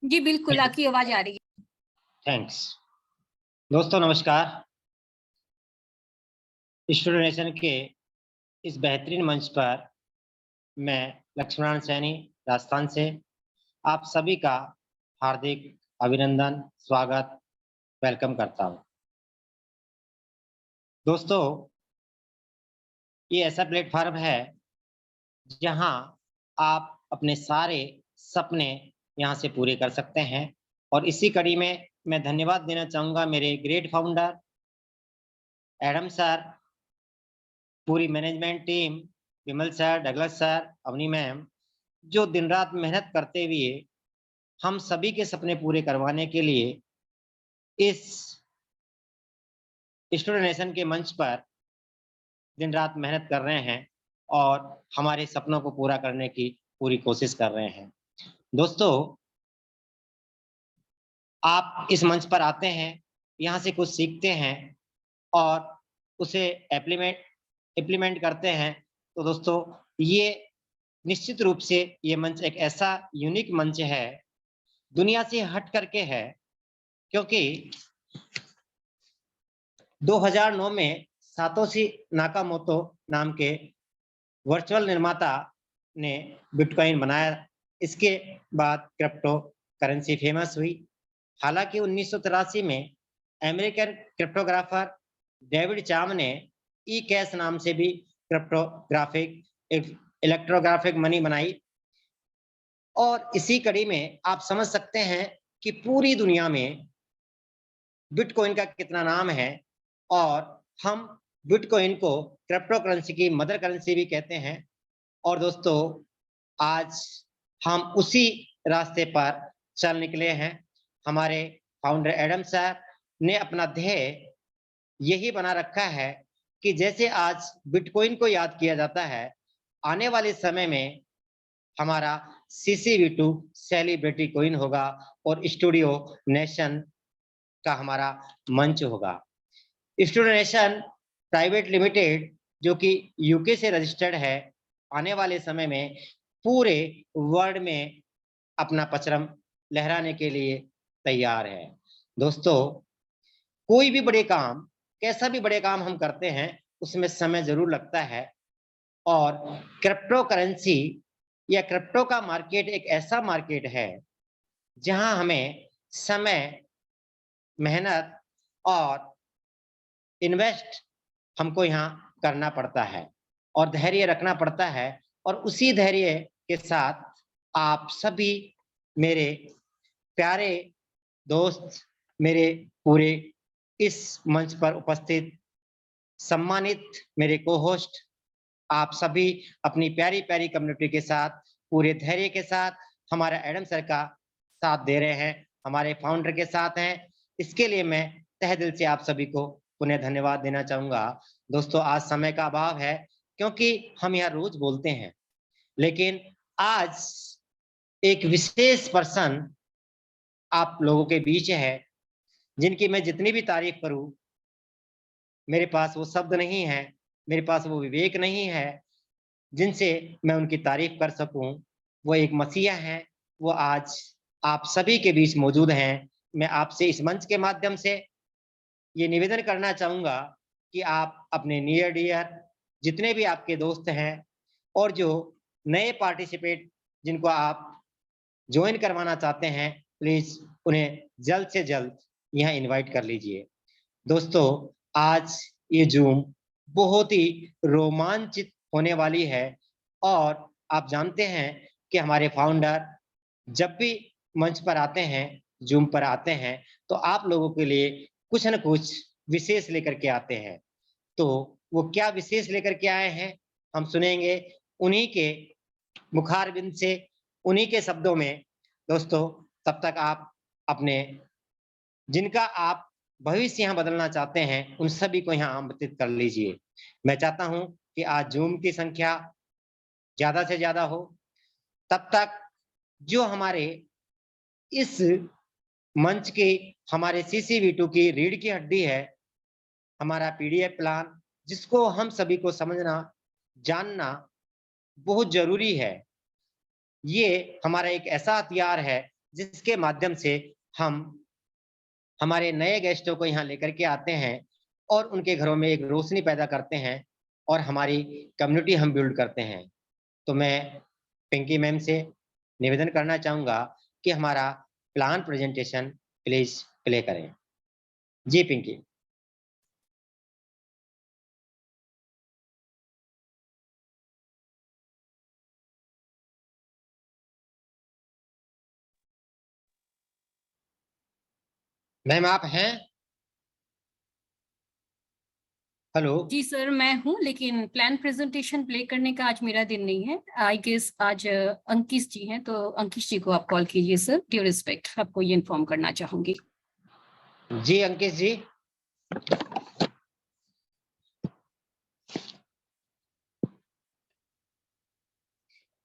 जी, बिल्कुल, आपकी आवाज़ आ रही है। थैंक्स। दोस्तों नमस्कार। स्टूडेंट नेशन के इस बेहतरीन मंच पर मैं लक्ष्मण सैनी राजस्थान से आप सभी का हार्दिक अभिनंदन, स्वागत, वेलकम करता हूं। दोस्तों, ये ऐसा प्लेटफ़ॉर्म है जहां आप अपने सारे सपने यहां से पूरे कर सकते हैं और इसी कड़ी में मैं धन्यवाद देना चाहूँगा मेरे ग्रेट फाउंडर एडम सर, पूरी management team, Vimal sir, Douglas sir, Avani ma'am, जो दिन-रात मेहनत करते हुए हम सभी के सपने पूरे करवाने के लिए इस स्टूडेंट नेशन के मंच पर दिन-रात मेहनत कर रहे हैं और हमारे सपनों को पूरा करने की पूरी कोशिश कर रहे हैं। दोस्तों, आप इस मंच पर आते हैं, यहाँ से कुछ सीखते हैं और उसे एप्लीमेंट इम्प्लीमेंट करते हैं, तो दोस्तों ये निश्चित रूप से ये मंच एक ऐसा यूनिक मंच है, दुनिया से हट करके है, क्योंकि 2009 में सातोशी नाकामोटो नाम के वर्चुअल निर्माता ने बिटकॉइन बनाया। इसके बाद क्रिप्टो करेंसी फेमस हुई। हालाँकि 1983 में अमेरिकन क्रिप्टोग्राफर डेविड चाम ने ई कैश नाम से भी क्रिप्टोग्राफिक इलेक्ट्रोग्राफिक मनी बनाई और इसी कड़ी में आप समझ सकते हैं कि पूरी दुनिया में बिटकॉइन का कितना नाम है और हम बिटकॉइन को क्रिप्टो करेंसी की मदर करेंसी भी कहते हैं। और दोस्तों, आज हम उसी रास्ते पर चल निकले हैं। हमारे फाउंडर एडम सर ने अपना ध्येय यही बना रखा है कि जैसे आज बिटकॉइन को याद किया जाता है, आने वाले समय में हमारा CCV2 सेलिब्रिटी कॉइन होगा और स्टूडियो नेशन का हमारा मंच होगा। स्टूडेंट नेशन प्राइवेट लिमिटेड, जो कि यूके से रजिस्टर्ड है, आने वाले समय में पूरे वर्ल्ड में अपना परचम लहराने के लिए तैयार है। दोस्तों, कोई भी बड़े काम, कैसा भी बड़े काम हम करते हैं, उसमें समय ज़रूर लगता है और क्रिप्टो करेंसी या क्रिप्टो का मार्केट एक ऐसा मार्केट है, जहां हमें समय, मेहनत और इन्वेस्ट हमको यहाँ करना पड़ता है और धैर्य रखना पड़ता है और उसी धैर्य के साथ आप सभी मेरे प्यारे दोस्त, मेरे पूरे इस मंच पर उपस्थित सम्मानित मेरे को-होस्ट, आप सभी अपनी प्यारी-प्यारी कम्युनिटी के साथ, पूरे धैर्य के साथ हमारा एडम सर का साथ दे रहे हैं, हमारे फाउंडर के साथ हैं। इसके लिए मैं तहे दिल से आप सभी को पुनः धन्यवाद देना चाहूँगा। दोस्तों, आज समय का अभाव है, क्योंकि हम यहाँ रोज़ बोलते हैं, लेकिन आज एक विशेष पर्सन आप लोगों के बीच है, जिनकी मैं जितनी भी तारीफ़ करूँ, मेरे पास वो शब्द नहीं है, मेरे पास वो विवेक नहीं है, जिनसे मैं उनकी तारीफ़ कर सकूँ। वो एक मसीहा हैं, वो आज आप सभी के बीच मौजूद हैं। मैं आपसे इस मंच के माध्यम से ये निवेदन करना चाहूँगा कि आप अपने नियर डियर जितने भी आपके दोस्त हैं और जो नए पार्टिसिपेट जिनको आप जॉइन करवाना चाहते हैं, प्लीज़ उन्हें जल्द से जल्द यहाँ इनवाइट कर लीजिए। दोस्तों, आज ये ज़ूम बहुत ही रोमांचित होने वाली है और आप जानते हैं कि हमारे फाउंडर जब भी मंच पर आते हैं, ज़ूम पर आते हैं, तो आप लोगों के लिए कुछ न कुछ विशेष लेकर के आते हैं। तो वो क्या विशेष लेकर के आए हैं, हम सुनेंगे उन्हीं के मुखारबिंद से, उन्हीं के शब्दों में। दोस्तों, तब तक आप अपने जिनका आप भविष्य यहाँ बदलना चाहते हैं, उन सभी को यहाँ आमंत्रित कर लीजिए। मैं चाहता हूँ कि आज ज़ूम की संख्या ज़्यादा से ज़्यादा हो, तब तक जो हमारे इस मंच की, हमारे CCV2 की रीढ़ की हड्डी है, हमारा PDF प्लान, जिसको हम सभी को समझना, जानना बहुत ज़रूरी है। ये हमारा एक ऐसा हथियार है, जिसके माध्यम से हम हमारे नए गेस्टों को यहाँ लेकर के आते हैं और उनके घरों में एक रोशनी पैदा करते हैं और हमारी कम्युनिटी हम बिल्ड करते हैं। तो मैं पिंकी मैम से निवेदन करना चाहूँगा कि हमारा प्लान प्रेजेंटेशन प्लीज प्ले करें। जी पिंकी। मैम आप हैं? हेलो। जी सर, मैं हूँ, लेकिन प्लान प्रेजेंटेशन प्ले करने का आज मेरा दिन नहीं है। आई गेस आज अंकिश जी हैं, तो अंकिश जी को आप कॉल कीजिए सर। ड्यू रिस्पेक्ट आपको ये इन्फॉर्म करना चाहूंगी। जी अंकिश जी।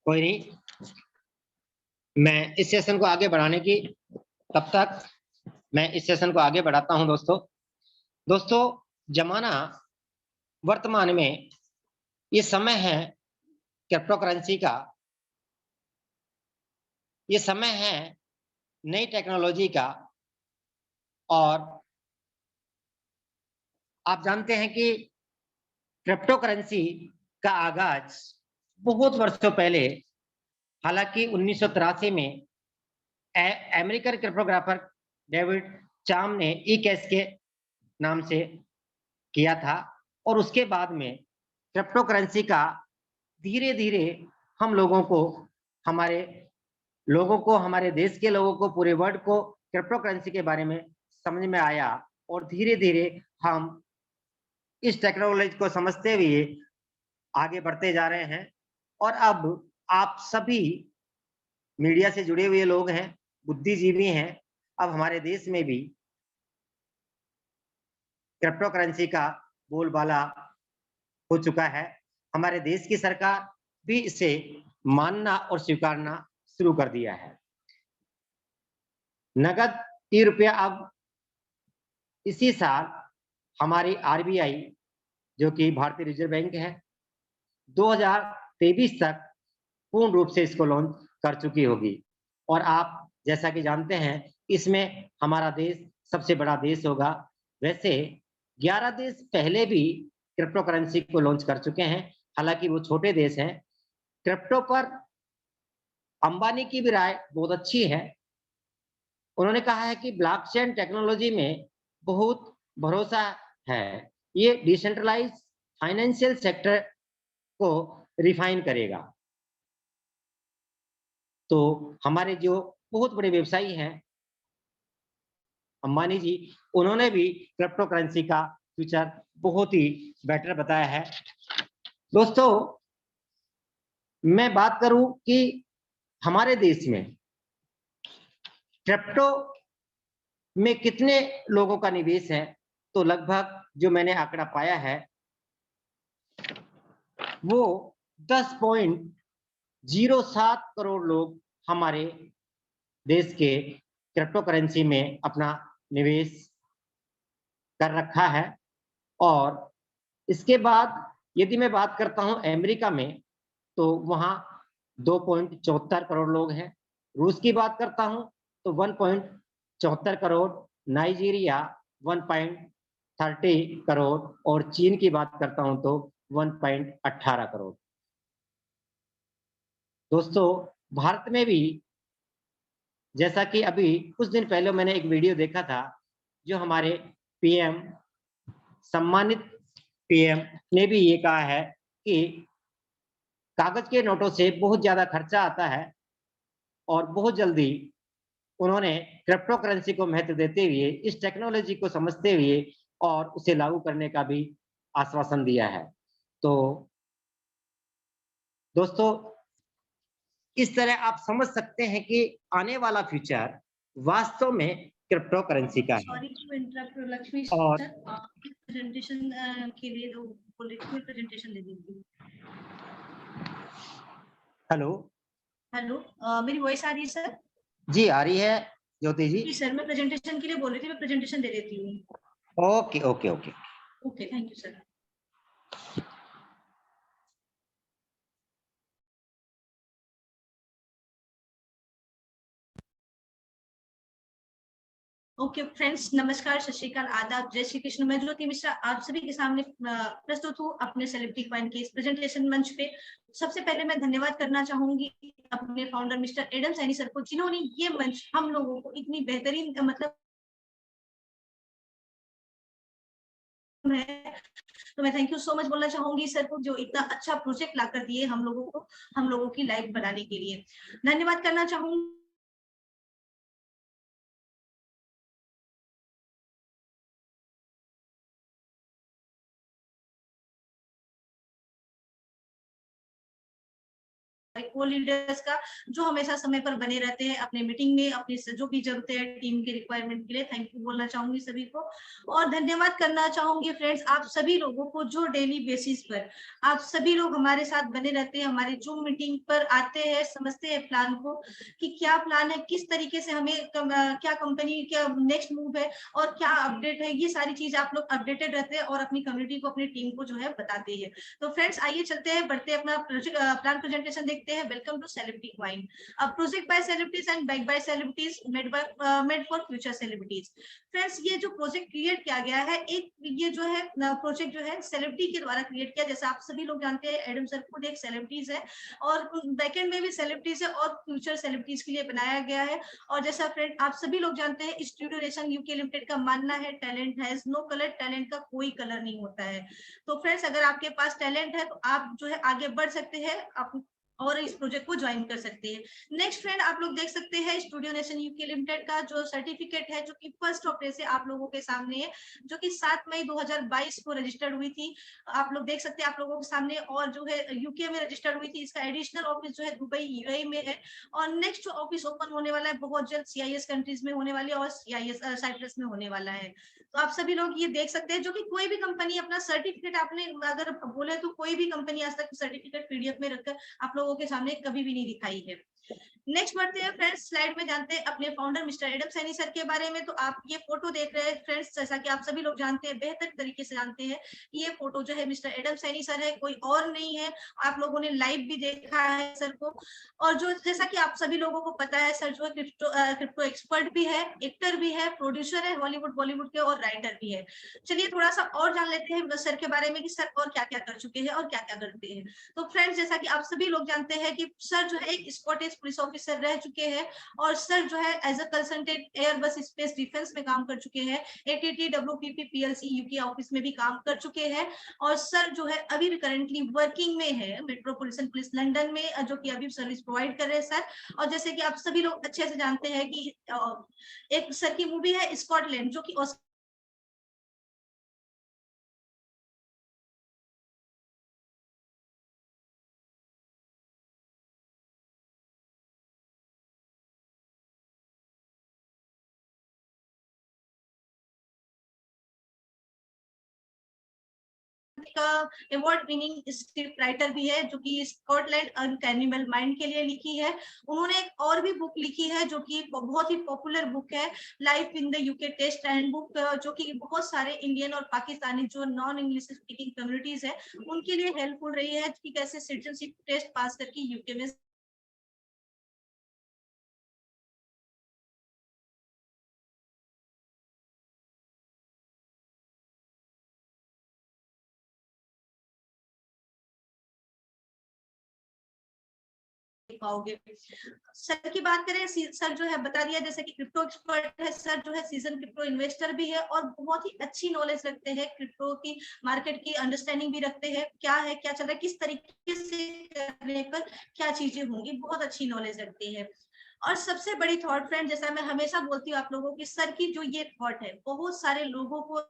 कोई नहीं, मैं इस सेशन को आगे बढ़ाने की तब तक मैं इस सेशन को आगे बढ़ाता हूं। दोस्तों जमाना वर्तमान में ये समय है क्रिप्टो करेंसी का, ये समय है नई टेक्नोलॉजी का। और आप जानते हैं कि क्रिप्टो करेंसी का आगाज बहुत वर्षों पहले, हालांकि 1983 में अमेरिकन क्रिप्टोग्राफर डेविड चाम ने ई कैश के नाम से किया था। और उसके बाद में क्रिप्टो करेंसी का धीरे धीरे हम लोगों को, हमारे देश के लोगों को, पूरे वर्ल्ड को क्रिप्टो करेंसी के बारे में समझ में आया। और धीरे धीरे हम इस टेक्नोलॉजी को समझते हुए आगे बढ़ते जा रहे हैं। और अब आप सभी मीडिया से जुड़े हुए लोग हैं, बुद्धिजीवी हैं। अब हमारे देश में भी क्रिप्टो करेंसी का बोलबाला हो चुका है। हमारे देश की सरकार भी इसे मानना और स्वीकारना शुरू कर दिया है। नगद ई-रुपया अब इसी साल हमारी आरबीआई, जो कि भारतीय रिजर्व बैंक है, 2023 तक पूर्ण रूप से इसको लॉन्च कर चुकी होगी। और आप जैसा कि जानते हैं, इसमें हमारा देश सबसे बड़ा देश होगा। वैसे 11 देश पहले भी क्रिप्टो करेंसी को लॉन्च कर चुके हैं, हालांकि वो छोटे देश हैं। क्रिप्टो पर अंबानी की भी राय बहुत अच्छी है। उन्होंने कहा है कि ब्लॉकचेन टेक्नोलॉजी में बहुत भरोसा है, ये डिसेंट्रलाइज फाइनेंशियल सेक्टर को रिफाइन करेगा। तो हमारे जो बहुत बड़े व्यवसायी हैं अंबानी जी, उन्होंने भी क्रिप्टो करेंसी का फ्यूचर बहुत ही बेटर बताया है। दोस्तों मैं बात करूं कि हमारे देश में क्रिप्टो में कितने लोगों का निवेश है, तो लगभग जो मैंने आंकड़ा पाया है वो 10.07 करोड़ लोग हमारे देश के क्रिप्टो करेंसी में अपना निवेश कर रखा है। और इसके बाद यदि मैं बात करता हूं अमेरिका में, तो वहां 2.74 करोड़ लोग हैं। रूस की बात करता हूं तो 1.74 करोड़, नाइजीरिया 1.30 करोड़, और चीन की बात करता हूं तो 1.18 करोड़। दोस्तों भारत में भी, जैसा कि अभी कुछ दिन पहले मैंने एक वीडियो देखा था, जो हमारे पीएम, सम्मानित पीएम ने भी ये कहा है कि कागज के नोटों से बहुत ज्यादा खर्चा आता है। और बहुत जल्दी उन्होंने क्रिप्टो करेंसी को महत्व देते हुए, इस टेक्नोलॉजी को समझते हुए और उसे लागू करने का भी आश्वासन दिया है। तो दोस्तों इस तरह आप समझ सकते हैं कि आने वाला फ्यूचर वास्तव में क्रिप्टो करेंसी का है। सॉरी टू इंटरप्ट लक्ष्मी और सर, प्रेजेंटेशन के लिए दो पॉलिटिकल प्रेजेंटेशन दे दीजिए। हेलो हेलो, मेरी वॉइस आ रही है सर? जी आ रही है ज्योति जी। जी सर, मैं प्रेजेंटेशन के लिए बोल रही थी, मैं प्रेजेंटेशन दे देती हूँ। Okay okay okay okay, thank you sir. Okay friends, नमस्कार, सत श्री अकाल, आदाब, जय श्री कृष्ण। मैं ज्योति मिश्रा आप सभी के सामने प्रस्तुत हूँ अपने सेलिब्रिटी क्वाइन के इस प्रेजेंटेशन मंच पे। सबसे पहले मैं धन्यवाद करना चाहूंगी अपने founder mister Adam Saini sir को, जिन्होंने ये मंच हम लोगों को इतनी बेहतरीन मतलब है, तो मैं थैंक यू सो मच बोलना चाहूंगी सर को, जो इतना अच्छा प्रोजेक्ट ला कर दिए हम लोगों की लाइफ बनाने के लिए। धन्यवाद करना चाहूंगी को लीडर्स का, जो हमेशा समय पर बने रहते हैं अपने मीटिंग में, अपनी जो भी जरूरत है टीम के रिक्वायरमेंट के लिए। थैंक यू बोलना चाहूंगी सभी को, और धन्यवाद करना चाहूंगी फ्रेंड्स आप सभी लोगों को, जो डेली बेसिस पर आप सभी लोग हमारे साथ बने रहते हैं, हमारे जूम मीटिंग पर आते हैं, समझते हैं प्लान को कि क्या प्लान है, किस तरीके से हमें क्या कंपनी क्या नेक्स्ट मूव है और क्या अपडेट है। ये सारी चीज आप लोग अपडेटेड रहते हैं और अपनी कम्युनिटी को, अपनी टीम को जो है बताते हैं। तो फ्रेंड्स आइए चलते हैं, बढ़ते हैं, अपना प्लान प्रेजेंटेशन देखते हैं। Welcome to celebrity coin, a project by celebrities and back by celebrities, made for future celebrities. Friends ये जो प्रोजेक्ट क्रिएट किया गया है, एक ये जो है प्रोजेक्ट जो है सेलिब्रिटी के द्वारा क्रिएट किया। जैसा आप सभी लोग जानते हैं एडम सर खुद एक सेलिब्रिटीज है और बैकएंड में भी सेलिब्रिटीज है और फ्यूचर सेलिब्रिटीज के लिए बनाया गया है। और जैसा फ्रेंड आप सभी लोग जानते हैं, स्टूडियो नेशन यूके लिमिटेड का मानना है talent has no colour, talent का कोई कलर नहीं होता है। तो फ्रेंड्स अगर आपके पास टैलेंट है तो आप जो है आगे बढ़ सकते हैं आप और इस प्रोजेक्ट को ज्वाइन कर सकते हैं। नेक्स्ट फ्रेंड आप लोग देख सकते हैं स्टूडियो नेशन यूके लिमिटेड का जो सर्टिफिकेट है, जो कि फर्स्ट ऑफ से आप लोगों के सामने है, जो कि 7 मई 2022 को रजिस्टर्ड हुई थी। आप लोग देख सकते हैं आप लोगों के सामने, और जो है यूके में रजिस्टर्ड हुई थी। इसका एडिशनल ऑफिस जो है दुबई यूएई में है, और नेक्स्ट जो ऑफिस ओपन होने वाला है बहुत जल्द सीआईएस कंट्रीज में होने वाली है और सीआईएस साइप्रस में होने वाला है। तो आप सभी लोग ये देख सकते हैं, जो कि कोई भी कंपनी अपना सर्टिफिकेट आपने अगर बोले तो कोई भी कंपनी आज तक सर्टिफिकेट पीडीएफ में रखकर आप लोगों के सामने कभी भी नहीं दिखाई है। नेक्स्ट बढ़ते हैं फ्रेंड्स, स्लाइड में जानते हैं अपने founder mister Adam Saini sir के बारे में। तो आप ये फोटो देख रहे हैं फ्रेंड्स, जैसा कि आप सभी लोग जानते हैं, बेहतर तरीके से जानते हैं, ये फोटो जो है मिस्टर एडम सैनी सर है, कोई और नहीं है। आप लोगों ने लाइव भी देखा है सर को, और जो जैसा कि आप सभी लोगों को पता है, सर जो है क्रिप्टो एक्सपर्ट भी है, एक्टर भी है, प्रोड्यूसर है हॉलीवुड बॉलीवुड के, और राइटर भी है। चलिए थोड़ा सा और जान लेते हैं सर के बारे में कि सर और क्या क्या कर चुके हैं और क्या क्या करते हैं। तो फ्रेंड्स जैसा कि आप सभी लोग जानते हैं कि सर जो है एक स्कॉटिश पुलिस ऑफिसर रह चुके हैं, और सर जो है as a consultant Airbus space defence में काम कर चुके हैं। ATT WPP PLC UK office में भी काम कर चुके हैं, और सर जो है अभी भी करंटली वर्किंग में है मेट्रोपॉलिटन पुलिस लंदन में, जो कि अभी सर्विस प्रोवाइड कर रहे हैं सर। और जैसे कि आप सभी लोग अच्छे से जानते हैं कि एक सर की मूवी है स्कॉटलैंड, जो कि का अवार्ड विनिंग स्क्रिप्ट राइटर भी है, जो कि स्कॉटलैंड अनकैनिबल माइंड के लिए लिखी है। उन्होंने एक और भी बुक लिखी है जो कि बहुत ही पॉपुलर बुक है, life in the UK test and book, जो कि बहुत सारे इंडियन और पाकिस्तानी जो नॉन इंग्लिश स्पीकिंग कम्युनिटीज है उनके लिए हेल्पफुल रही है कि कैसे सिटीजनशिप टेस्ट पास करके यूके में पाओगे। सर की बात करें, सर जो है बता दिया जैसे कि क्रिप्टो एक्सपर्ट है सर, जो है सीजन क्रिप्टो इन्वेस्टर भी है, और बहुत ही अच्छी नॉलेज रखते हैं क्रिप्टो की, मार्केट की अंडरस्टैंडिंग भी रखते हैं, क्या है क्या चल रहा है, किस तरीके से करने पर क्या चीजें होंगी, बहुत अच्छी नॉलेज रखते हैं। और सबसे बड़ी थॉट फ्रेंड, जैसा मैं हमेशा बोलती हूँ आप लोगों की, सर की जो ये थॉट है बहुत सारे लोगों को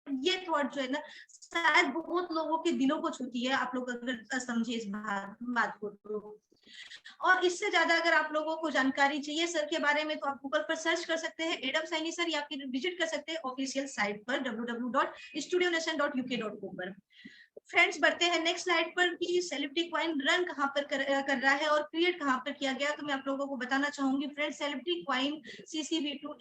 ये थॉट जो है ना, शायद बहुत लोगों के दिलों को छूती है, आप लोग अगर समझे इस बात को तो। और इससे ज्यादा अगर आप लोगों को जानकारी चाहिए सर के बारे में, तो आप गूगल पर सर्च कर सकते हैं एडम सैनी सर, या फिर विजिट कर सकते हैं ऑफिशियल साइट पर www.studionation.uk.com पर। फ्रेंड्स बढ़ते हैं नेक्स्ट स्लाइड पर कि सेलिब्रिटी क्वाइन रन कहाँ पर कर रहा है और क्रिएट कहाँ पर किया गया। तो मैं आप लोगों को बताना चाहूंगी फ्रेंड्स, सेलिब्रिटी क्वाइन CCV2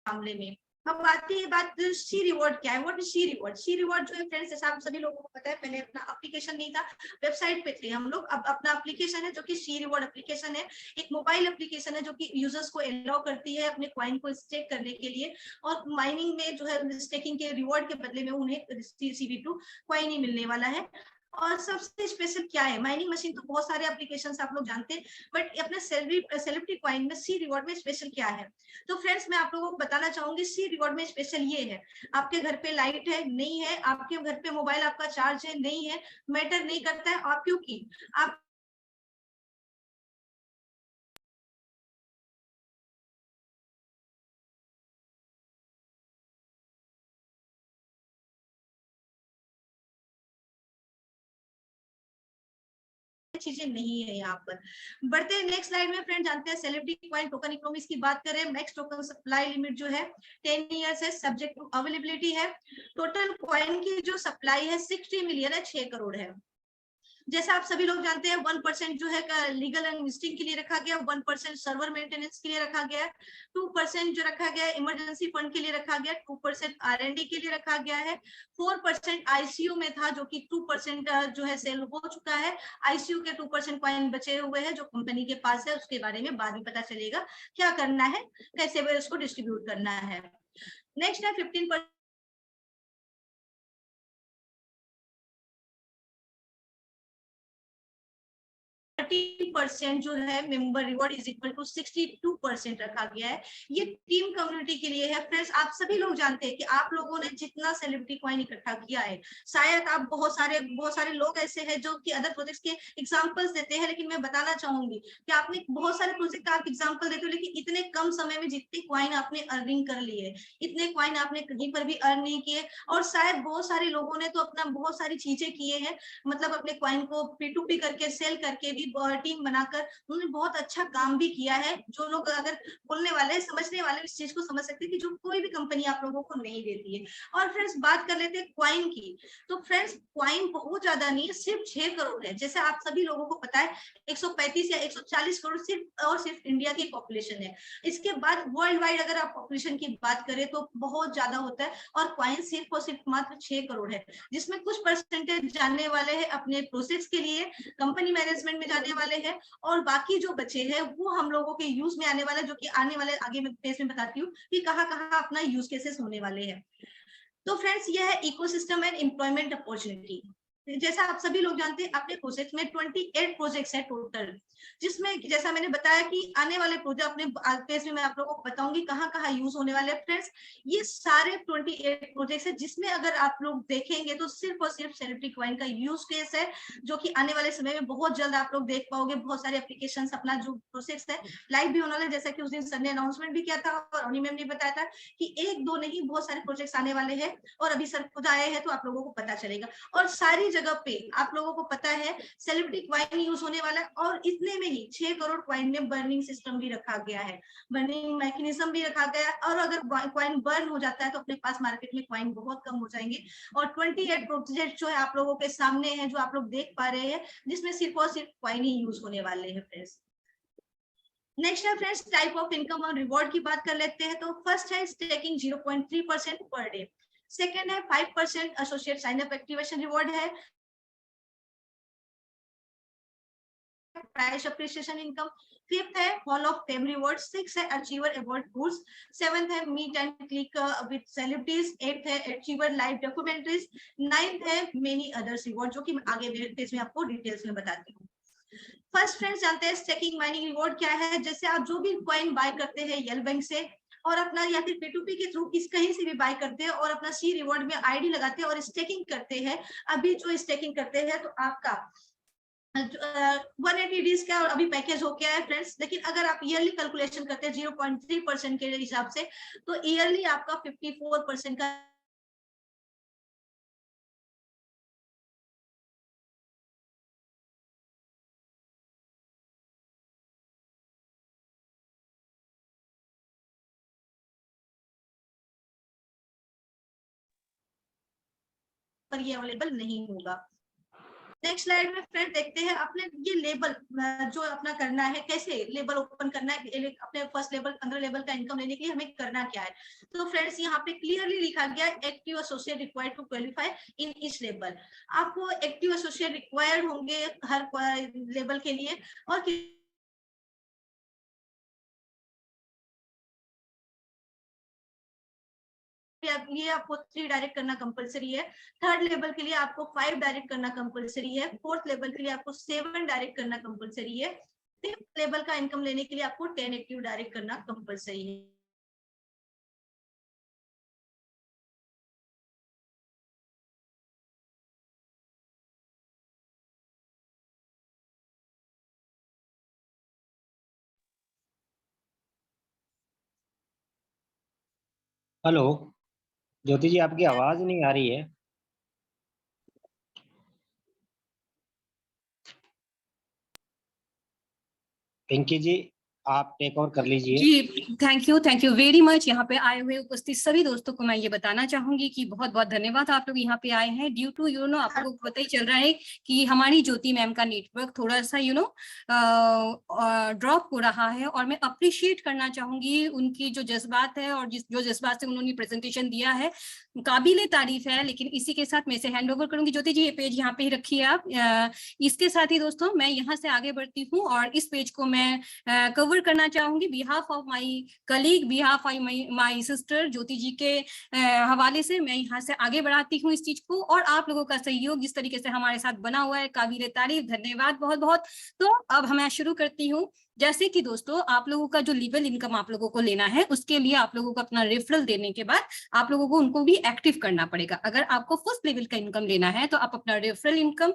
मामले में। अब आती है बात सी रिवॉर्ड क्या है, what is C reward. C reward जो है फ्रेंड्स, जैसा आप सभी लोगों को पता है, पहले अपना एप्लीकेशन नहीं था, वेबसाइट पे थे हम लोग। अब अपना एप्लीकेशन है जो कि सी रिवॉर्ड एप्लीकेशन है, एक मोबाइल एप्लीकेशन है जो कि यूजर्स को अलाउ करती है अपने कॉइन को स्टेक करने के लिए, और माइनिंग में जो है स्टेकिंग के रिवॉर्ड के बदले में उन्हें CP2 कॉइन ही मिलने वाला है। और सबसे स्पेशल क्या है, माइनिंग मशीन तो बहुत सारे एप्लीकेशंस आप लोग जानते हैं, बट अपने सेलिब्रिटी कॉइन में सी रिवॉर्ड में स्पेशल क्या है। तो फ्रेंड्स मैं आप लोगों को बताना चाहूंगी, सी रिवॉर्ड में स्पेशल ये है, आपके घर पे लाइट है नहीं है, आपके घर पे मोबाइल आपका चार्ज है नहीं है, मैटर नहीं करता है आप, क्योंकि आप चीजें नहीं है यहाँ पर। बढ़ते हैं नेक्स्ट स्लाइड में फ्रेंड, जानते हैं सेलिब्रिटी कॉइन टोकन इकोनॉमिक्स की बात करें। मैक्स टोकन सप्लाई लिमिट जो है 10 इयर्स है, सब्जेक्ट टू अवेलेबिलिटी है। टोटल कॉइन की जो सप्लाई है 60 मिलियन है, 6 करोड़ है। जैसा आप सभी लोग जानते हैं 1% जो है लीगल एंड लिस्टिंग के लिए रखा गया, 1% सर्वर मेंटेनेंस के लिए रखा गया, 2% जो रखा गया इमरजेंसी फंड के लिए रखा गया, 2% R&D के लिए रखा गया है, 4% आईसीयू में था जो कि 2% जो है सेल हो चुका है। आईसीयू के 2% कॉइन बचे हुए हैं जो कंपनी के पास है, उसके बारे में बाद में पता चलेगा क्या करना है, कैसे उसको डिस्ट्रीब्यूट करना है। नेक्स्ट है 15% 30% जो है member reward is equal to 62% रखा गया है। ये टीम कम्युनिटी के लिए है। फ्रेंड्स आप सभी लोग जानते हैं कि आप लोगों ने जितना सेलिब्रिटी कॉइन इकट्ठा किया है, शायद आप बहुत सारे लोग ऐसे हैं जो कि अदर प्रोजेक्ट्स के एग्जांपल्स देते हैं, लेकिन मैं बताना चाहूंगी कि आपने बहुत सारे प्रोजेक्ट का आप एग्जांपल देते हो, लेकिन इतने कम समय में जितने कॉइन आपने अर्निंग कर लिए, इतने कॉइन आपने कहीं पर भी अर्न नहीं किए। और शायद बहुत सारे लोगों ने तो अपना बहुत सारी चीजें किए हैं, मतलब अपने कॉइन को P2P करके सेल करके भी टीम बनाकर उन्होंने बहुत अच्छा काम भी किया है। जो लोग अगर बोलने वाले समझने वाले इस चीज को समझ सकते हैं कि जो कोई भी कंपनी आप लोगों को नहीं देती है। और फ्रेंड्स बात कर लेते हैं क्वाइन की, तो फ्रेंड्स क्वाइन बहुत ज्यादा नहीं है, सिर्फ 6 करोड़ है। जैसे आप सभी लोगों को पता है 135 या 140 करोड़ सिर्फ इंडिया की पॉपुलेशन है। इसके बाद वर्ल्ड वाइड अगर आप पॉपुलेशन की बात करें तो बहुत ज्यादा होता है, और क्वाइन सिर्फ और सिर्फ मात्र 6 करोड़ है, जिसमें कुछ परसेंटेज जाने वाले हैं अपने प्रोसेस के लिए, कंपनी मैनेजमेंट में जाने वाले हैं, और बाकी जो बचे हैं वो हम लोगों के यूज में आने वाले, जो कि आने वाले आगे मैं पेज में बताती हूँ कि कहाँ कहाँ अपना यूज केसेस होने वाले हैं। तो फ्रेंड्स ये है इकोसिस्टम एंड एम्प्लॉयमेंट अपॉर्चुनिटी। जैसा आप सभी लोग जानते हैं अपने प्रोजेक्ट में 28 प्रोजेक्ट्स है टोटल, जिसमें जैसा मैंने बताया कि आने वाले प्रोजेक्ट अपने पेज में मैं आप लोगों को बताऊंगी कहाँ कहाँ यूज होने वाले हैं। फ्रेंड्स ये सारे 28 प्रोजेक्ट्स है, जिसमें अगर आप लोग देखेंगे तो सिर्फ और सिर्फ सेलिब्रिटी कॉइन का यूज केस है, जो कि आने वाले समय में बहुत जल्द आप लोग देख पाओगे। बहुत सारे एप्लीकेशंस अपना जो प्रोसेस है लाइव भी होने वाले, जैसा कि उस दिन सर ने अनाउंसमेंट भी किया था और अनी मैम ने बताया था कि 1-2 नहीं बहुत सारे प्रोजेक्ट्स आने वाले हैं, और अभी सर खुद आए हैं तो आप लोगों को पता चलेगा। और सारी जगह पे आप लोगों को पता है सेलिब्रिटी कॉइन यूज होने वाला है, और इतने में ही 6 करोड़ कॉइन में बर्निंग सिस्टम भी रखा गया है, बर्निंग मैकेनिज्म भी रखा गया है। और अगर कॉइन बर्न हो जाता है तो अपने पास मार्केट में कॉइन बहुत कम हो जाएंगे। और 28 प्रोजेक्ट जो है आप लोगों के सामने है, जो आप लोग देख पा रहे हैं, जिसमें सिर्फ और सिर्फ कॉइन ही यूज होने वाले हैं। फ्रेंड्स नेक्स्ट है फ्रेंड्स टाइप ऑफ इनकम और रिवॉर्ड की बात कर लेते हैं। तो फर्स्ट है स्टेकिंग 0.3% पर डे, सेकेंड है 5% associate sign up activation reward है, प्राइस अप्रिसिएशन इनकम, फिफ्थ है hall of fame reward, six है अचीवर अवार्ड गुड्स, सेवेंथ है meet and click with celebrities, eighth है अचीवर लाइव डॉक्यूमेंट्रीज, नाइन्थ है many others reward, जो कि मैं आगे पेज में आपको डिटेल्स में बताती हूँ। फर्स्ट फ्रेंड्स जानते हैं स्टेकिंग माइनिंग रिवॉर्ड क्या है। जैसे आप जो भी कॉइन बाय करते हैं येल बैंक से, और अपना या फिर P2P के थ्रू किस कहीं से भी बाय करते हैं, और अपना सी रिवॉर्ड में आईडी लगाते हैं और स्टेकिंग करते हैं, अभी जो स्टेकिंग करते हैं तो आपका 180 डेज का अभी पैकेज हो गया है फ्रेंड्स। लेकिन अगर आप ईयरली कैलकुलेशन करते हैं 0.3% के हिसाब से, तो ईयरली आपका 54% का पर ये अवेलेबल नहीं होगा। नेक्स्ट स्लाइड में फ्रेंड देखते हैं अपने ये लेबल जो अपना करना है, कैसे लेबल ओपन करना है, अपने फर्स्ट लेवल अंडर लेवल का इनकम लेने के लिए हमें करना क्या है। तो फ्रेंड्स यहाँ पे क्लियरली लिखा गया active associate required to qualify in each level. आपको एक्टिव एसोसिएट रिक्वायर्ड होंगे हर लेवल के लिए, और ये आपको 3 डायरेक्ट करना कंपलसरी है। थर्ड लेवल के लिए आपको 5 डायरेक्ट करना कंपलसरी है। फोर्थ लेवल के लिए आपको 7 डायरेक्ट करना कंपलसरी है। फिफ्थ लेवल का इनकम लेने के लिए आपको 10 एक्टिव डायरेक्ट करना कंपलसरी है। हेलो ज्योति जी, आपकी आवाज नहीं आ रही है। पिंकी जी, आप टेक ओवर कर लीजिए। जी थैंक यू वेरी मच। यहाँ पे आए हुए उपस्थित सभी दोस्तों को मैं ये बताना चाहूंगी कि बहुत बहुत धन्यवाद, आप लोग यहाँ पे आए हैं। ड्यू टू आप लोगों को पता ही चल रहा है कि हमारी ज्योति मैम का नेटवर्क थोड़ा सा ड्रॉप हो रहा है, और मैं अप्रिशिएट करना चाहूंगी उनकी जो जज्बात है और जो जज्बात से उन्होंने प्रेजेंटेशन दिया है, काबिले तारीफ है। लेकिन इसी के साथ मैं इसे हैंड ओवर करूंगी। ज्योति जी ये पेज यहाँ पे ही रखिए आप। इसके साथ ही दोस्तों मैं यहाँ से आगे बढ़ती हूँ और इस पेज को मैं कवर करना चाहूंगी behalf of my colleague, behalf of my sister Jyoti ji के हवाले से मैं यहाँ से आगे बढ़ाती हूँ इस चीज को। और आप लोगों का सहयोग जिस तरीके से हमारे साथ बना हुआ है, काबिले तारीफ, धन्यवाद बहुत बहुत। तो अब मैं शुरू करती हूँ। जैसे कि दोस्तों आप लोगों का जो लीगल इनकम आप लोगों को लेना है, उसके लिए आप लोगों को अपना रेफरल देने के बाद आप लोगों को उनको भी एक्टिव करना पड़ेगा। अगर आपको फर्स्ट लेवल का इनकम लेना है तो आप अपना रेफरल इनकम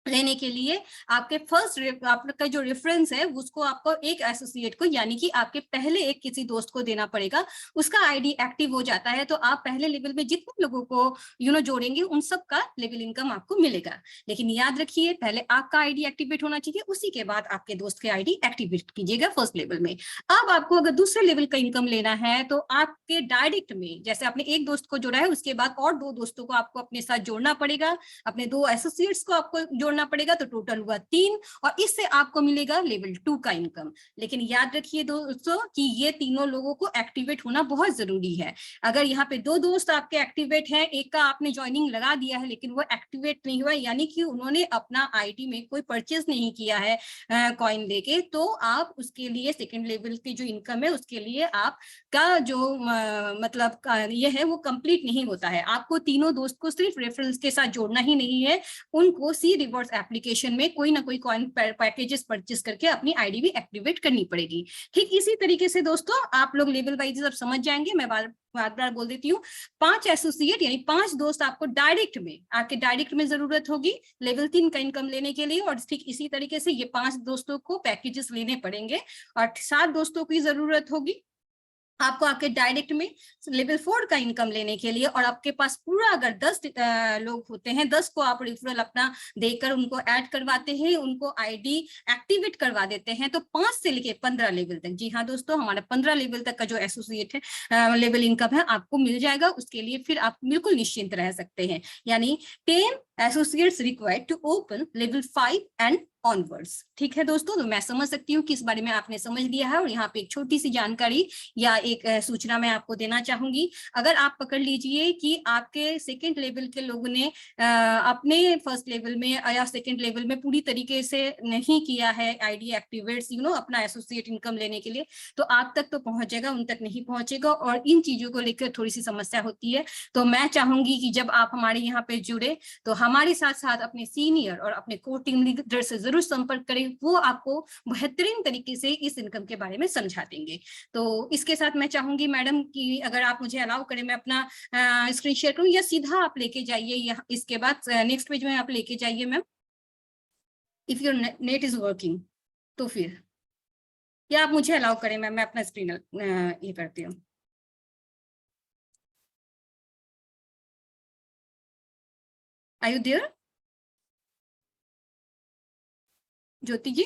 लेने के लिए आपके फर्स्ट आपका जो रेफरेंस है उसको आपको एक एसोसिएट को, यानी कि आपके पहले एक किसी दोस्त को देना पड़ेगा। उसका आईडी एक्टिव हो जाता है तो आप पहले लेवल में जितने लोगों को जोड़ेंगे उन सब का लेवल इनकम आपको मिलेगा। लेकिन याद रखिए पहले आपका आईडी एक्टिवेट होना चाहिए, उसी के बाद आपके दोस्त के आईडी एक्टिवेट कीजिएगा फर्स्ट लेवल में। अब आपको अगर दूसरे लेवल का इनकम लेना है तो आपके डायरेक्ट में, जैसे आपने एक दोस्त को जोड़ा है उसके बाद और 2 दोस्तों को आपको अपने साथ जोड़ना पड़ेगा, अपने 2 एसोसिएट्स को आपको जोड़ना पड़ेगा, तो टोटल हुआ 3, और इससे आपको मिलेगा लेवल 2 का इनकम। लेकिन याद रखिए दोस्तों कि ये तीनों लोगों को एक्टिवेट होना बहुत जरूरी है। अगर यहाँ पे 2 दोस्त आपके एक्टिवेट हैं, एक का आपने ज्वाइनिंग लगा दिया है लेकिन वो एक्टिवेट नहीं हुआ, यानी कि उन्होंने अपना आईडी में कोई परचेज नहीं किया है कॉइन लेके, तो आप उसके लिए सेकेंड लेवल की जो इनकम है उसके लिए आपका जो मतलब ये है वो कंप्लीट नहीं होता है। आपको तीनों दोस्त को सिर्फ रेफरेंस के साथ जोड़ना ही नहीं है, उनको सी रिवॉर्ड्स एप्लीकेशन में कोई ना कोई कॉइन पैकेजेस परचेस करके अपनी आईडी भी एक्टिवेट करनी पड़ेगी। ठीक इसी तरीके से दोस्तों आप लोग लेवल वाइज अब समझ जाएंगे। मैं बार बोल देती हूँ, 5 एसोसिएट यानी 5 दोस्त आपको आपके डायरेक्ट में जरूरत होगी लेवल 3 का इनकम लेने के लिए, और ठीक इसी तरीके से ये 5 दोस्तों को पैकेजेस लेने पड़ेंगे, और 7 दोस्तों की जरूरत होगी आपको आपके डायरेक्ट में लेवल 4 का इनकम लेने के लिए। और आपके पास पूरा अगर 10 लोग होते हैं, 10 को आप रेफरल अपना देकर उनको ऐड करवाते हैं, उनको आईडी एक्टिवेट करवा देते हैं, तो 5 से लेके 15 लेवल तक, जी हाँ दोस्तों, हमारा 15 लेवल तक का जो एसोसिएट है लेवल इनकम है आपको मिल जाएगा। उसके लिए फिर आप बिल्कुल निश्चिंत रह सकते हैं। यानी 10 associates required to open level 5 and onwards. ठीक है दोस्तों, तो मैं समझ सकती हूँ कि इस बारे में आपने समझ लिया है। और यहाँ पे एक छोटी सी जानकारी या एक सूचना मैं आपको देना चाहूंगी। अगर आप पकड़ लीजिए कि आपके सेकंड लेवल के लोगों ने अपने फर्स्ट लेवल में या सेकंड लेवल में पूरी तरीके से नहीं किया है आईडी एक्टिवेट्स अपना एसोसिएट इनकम लेने के लिए, तो आप तक तो पहुंचेगा, उन तक नहीं पहुंचेगा, और इन चीजों को लेकर थोड़ी सी समस्या होती है। तो मैं चाहूंगी कि जब आप हमारे यहाँ पे जुड़े तो हमारे साथ साथ अपने सीनियर और अपने कोर टीम लीडर से जरूर संपर्क करें, वो आपको बेहतरीन तरीके से इस इनकम के बारे में समझा देंगे। तो इसके साथ मैं चाहूंगी मैडम कि अगर आप मुझे अलाउ करें मैं अपना स्क्रीन शेयर करूं, या सीधा आप लेके जाइए, या इसके बाद नेक्स्ट पेज में आप लेके जाइए ma'am, if your net is working, तो फिर या आप मुझे अलाउ करें मैम, मैं अपना स्क्रीन ये करती हूँ। आर यू देयर ज्योति जी?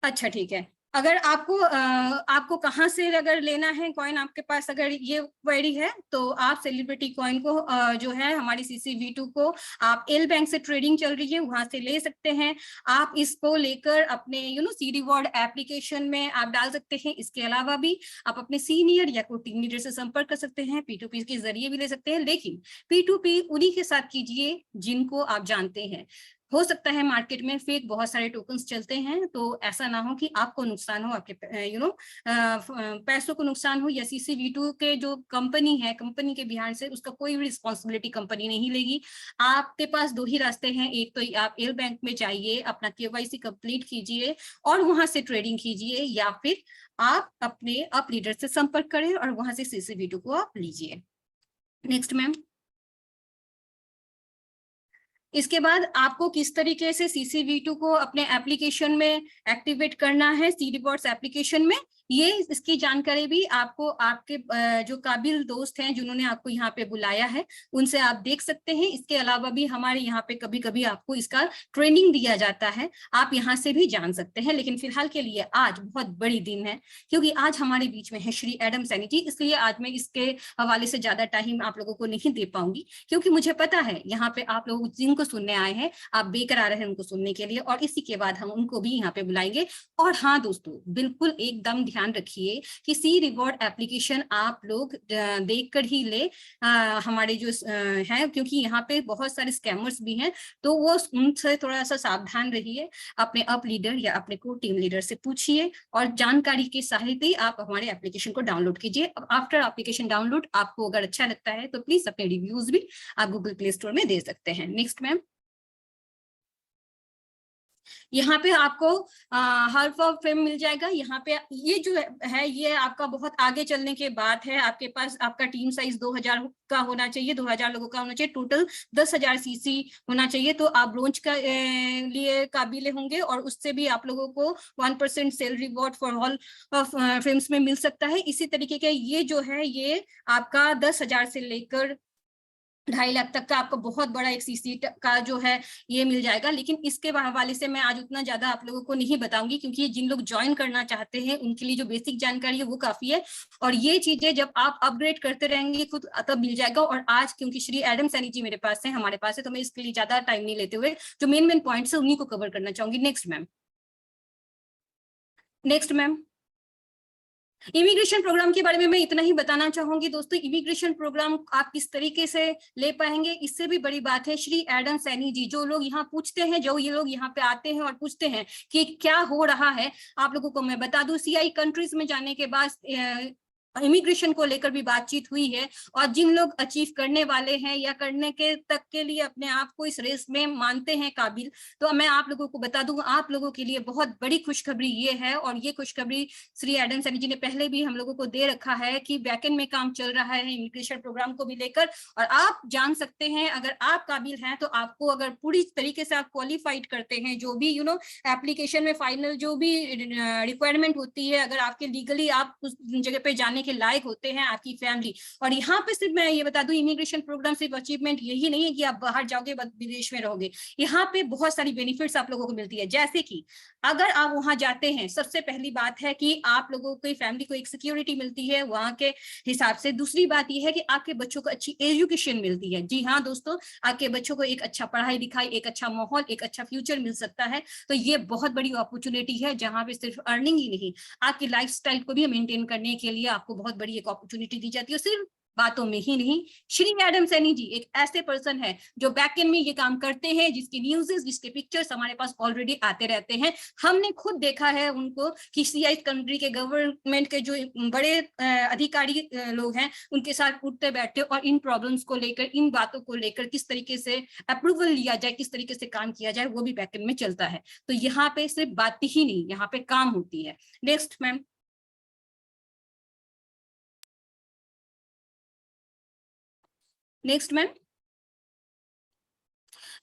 अच्छा ठीक है, अगर आपको कहाँ से अगर लेना है कॉइन, आपके पास अगर ये क्वेरी है तो आप सेलिब्रिटी कॉइन को जो है हमारी CCV2 को आप एल बैंक से ट्रेडिंग चल रही है वहां से ले सकते हैं। आप इसको लेकर अपने सी रिवॉर्ड एप्लीकेशन में आप डाल सकते हैं। इसके अलावा भी आप अपने सीनियर या कोई टीम लीडर से संपर्क कर सकते हैं, P2P के जरिए भी ले सकते हैं, लेकिन P2P उन्हीं के साथ कीजिए जिनको आप जानते हैं। हो सकता है मार्केट में फेक बहुत सारे टोकन्स चलते हैं, तो ऐसा ना हो कि आपको नुकसान हो, आपके पैसों को नुकसान हो, या CCV2 के जो कंपनी है, कंपनी के बिहार से उसका कोई भी रिस्पॉन्सिबिलिटी कंपनी नहीं लेगी। आपके पास दो ही रास्ते हैं, एक तो आप एल बैंक में जाइए, अपना KYC कंप्लीट कीजिए और वहां से ट्रेडिंग कीजिए, या फिर आप अपने अप लीडर से संपर्क करें और वहां से CCV2 को आप लीजिए। Next ma'am. इसके बाद आपको किस तरीके से CCV2 को अपने एप्लीकेशन में एक्टिवेट करना है, सी रिवॉर्ड्स एप्लीकेशन में, ये इसकी जानकारी भी आपको आपके जो काबिल दोस्त हैं जिन्होंने आपको यहाँ पे बुलाया है उनसे आप देख सकते हैं। इसके अलावा भी हमारे यहाँ पे कभी कभी आपको इसका ट्रेनिंग दिया जाता है, आप यहाँ से भी जान सकते हैं। लेकिन फिलहाल के लिए आज बहुत बड़ी दिन है, क्योंकि आज हमारे बीच में है श्री एडम सैनी जी, इसलिए आज मैं इसके हवाले से ज्यादा टाइम आप लोगों को नहीं दे पाऊंगी, क्योंकि मुझे पता है यहाँ पे आप लोग जिनको सुनने आए हैं आप बेकरार हैं उनको सुनने के लिए, और इसी के बाद हम उनको भी यहाँ पे बुलाएंगे। और हाँ दोस्तों, बिल्कुल एकदम ध्यान रखिए कि सी रिवॉर्ड एप्लीकेशन आप लोग देखकर ही ले, हमारे जो हैं, क्योंकि यहाँ पे बहुत सारे स्कैमर्स भी हैं, तो वो उनसे थोड़ा सा सावधान रहिए। अपने अप लीडर या अपने को टीम लीडर से पूछिए और जानकारी के सहायता ही आप हमारे एप्लीकेशन को डाउनलोड कीजिए। आफ्टर एप्लीकेशन डाउनलोड आपको अगर अच्छा लगता है तो प्लीज अपने रिव्यूज भी आप गूगल प्ले स्टोर में दे सकते हैं। Next ma'am. यहाँ पे आपको हाल्फ ऑफ फेम मिल जाएगा। यहाँ पे ये जो है ये आपका बहुत आगे चलने के बाद है। आपके पास आपका टीम साइज 2000 का होना चाहिए, 2000 लोगों का होना चाहिए, टोटल 10,000 CC होना चाहिए, तो आप ब्रोंज का लिए काबिल होंगे। और उससे भी आप लोगों को 1% sale reward for all fames में मिल सकता है। इसी तरीके के ये जो है ये आपका 10,000 से लेकर 2.5 लाख तक का आपको बहुत बड़ा एक CC का जो है ये मिल जाएगा। लेकिन इसके हवाले से मैं आज उतना ज्यादा आप लोगों को नहीं बताऊंगी, क्योंकि जिन लोग ज्वाइन करना चाहते हैं उनके लिए जो बेसिक जानकारी है वो काफी है, और ये चीजें जब आप अपग्रेड करते रहेंगे खुद तब मिल जाएगा। और आज क्योंकि श्री एडम सैनी जी मेरे पास है, हमारे पास है, तो मैं इसके लिए ज्यादा टाइम नहीं लेते हुए जो मेन पॉइंट्स है उन्हीं को कवर करना चाहूंगी। Next ma'am. Next ma'am. Immigration programme के बारे में मैं इतना ही बताना चाहूंगी दोस्तों। इमिग्रेशन प्रोग्राम आप किस तरीके से ले पाएंगे, इससे भी बड़ी बात है श्री एडम सैनी जी, जो लोग यहाँ पूछते हैं, जो ये लोग यहाँ पे आते हैं और पूछते हैं कि क्या हो रहा है, आप लोगों को मैं बता दूं, CI कंट्रीज में जाने के बाद इमिग्रेशन को लेकर भी बातचीत हुई है। और जिन लोग अचीव करने वाले हैं या करने के तक के लिए अपने आप को इस रेस में मानते हैं काबिल, तो मैं आप लोगों को बता दूं, आप लोगों के लिए बहुत बड़ी खुशखबरी ये है। और ये खुशखबरी श्री एडम सैनी जी ने पहले भी हम लोगों को दे रखा है कि बैकएंड में काम चल रहा है इमिग्रेशन प्रोग्राम को भी लेकर। और आप जान सकते हैं, अगर आप काबिल हैं तो आपको अगर पूरी तरीके से आप क्वालिफाइड करते हैं, जो भी एप्लीकेशन में फाइनल जो भी रिक्वायरमेंट होती है, अगर आपके लीगली आप उस जगह पे जाने के लायक होते हैं, आपकी फैमिली। और यहाँ पे सिर्फ मैं ये बता दूं, इमिग्रेशन प्रोग्राम सिर्फ अचीवमेंट यही नहीं है कि आप बाहर जाओगे विदेश में रहोगे, यहाँ पे बहुत सारी बेनिफिट्स आप लोगों को मिलती है। जैसे कि अगर आप वहां जाते हैं, सबसे पहली बात है कि आप लोगों की फैमिली को एक सिक्योरिटी मिलती है वहां के हिसाब से। दूसरी बात यह है कि आपके बच्चों को अच्छी एजुकेशन मिलती है। जी हाँ दोस्तों, आपके बच्चों को एक अच्छा पढ़ाई लिखाई, एक अच्छा माहौल, एक अच्छा फ्यूचर मिल सकता है। तो ये बहुत बड़ी अपॉर्चुनिटी है, जहां पे सिर्फ अर्निंग ही नहीं, आपकी लाइफस्टाइल को भी मेंटेन करने के लिए आपको बहुत बड़ी एक अपॉर्चुनिटी दी जाती है। सिर्फ बातों में ही नहीं, श्री एडम सैनी जी एक ऐसे पर्सन है जो बैकएंड में ये काम करते हैं, जिसके न्यूज़, जिसके पिक्चर्स हमारे पास ऑलरेडी आते रहते हैं। हमने खुद देखा है उनको कि CI कंट्री के गवर्नमेंट के जो बड़े अधिकारी लोग हैं उनके साथ उठते बैठते और इन प्रॉब्लम्स को लेकर, इन बातों को लेकर किस तरीके से अप्रूवल लिया जाए, किस तरीके से काम किया जाए, वो भी बैकएंड में चलता है। तो यहाँ पे सिर्फ बात ही नहीं, यहाँ पे काम होती है। Next ma'am. Next ma'am.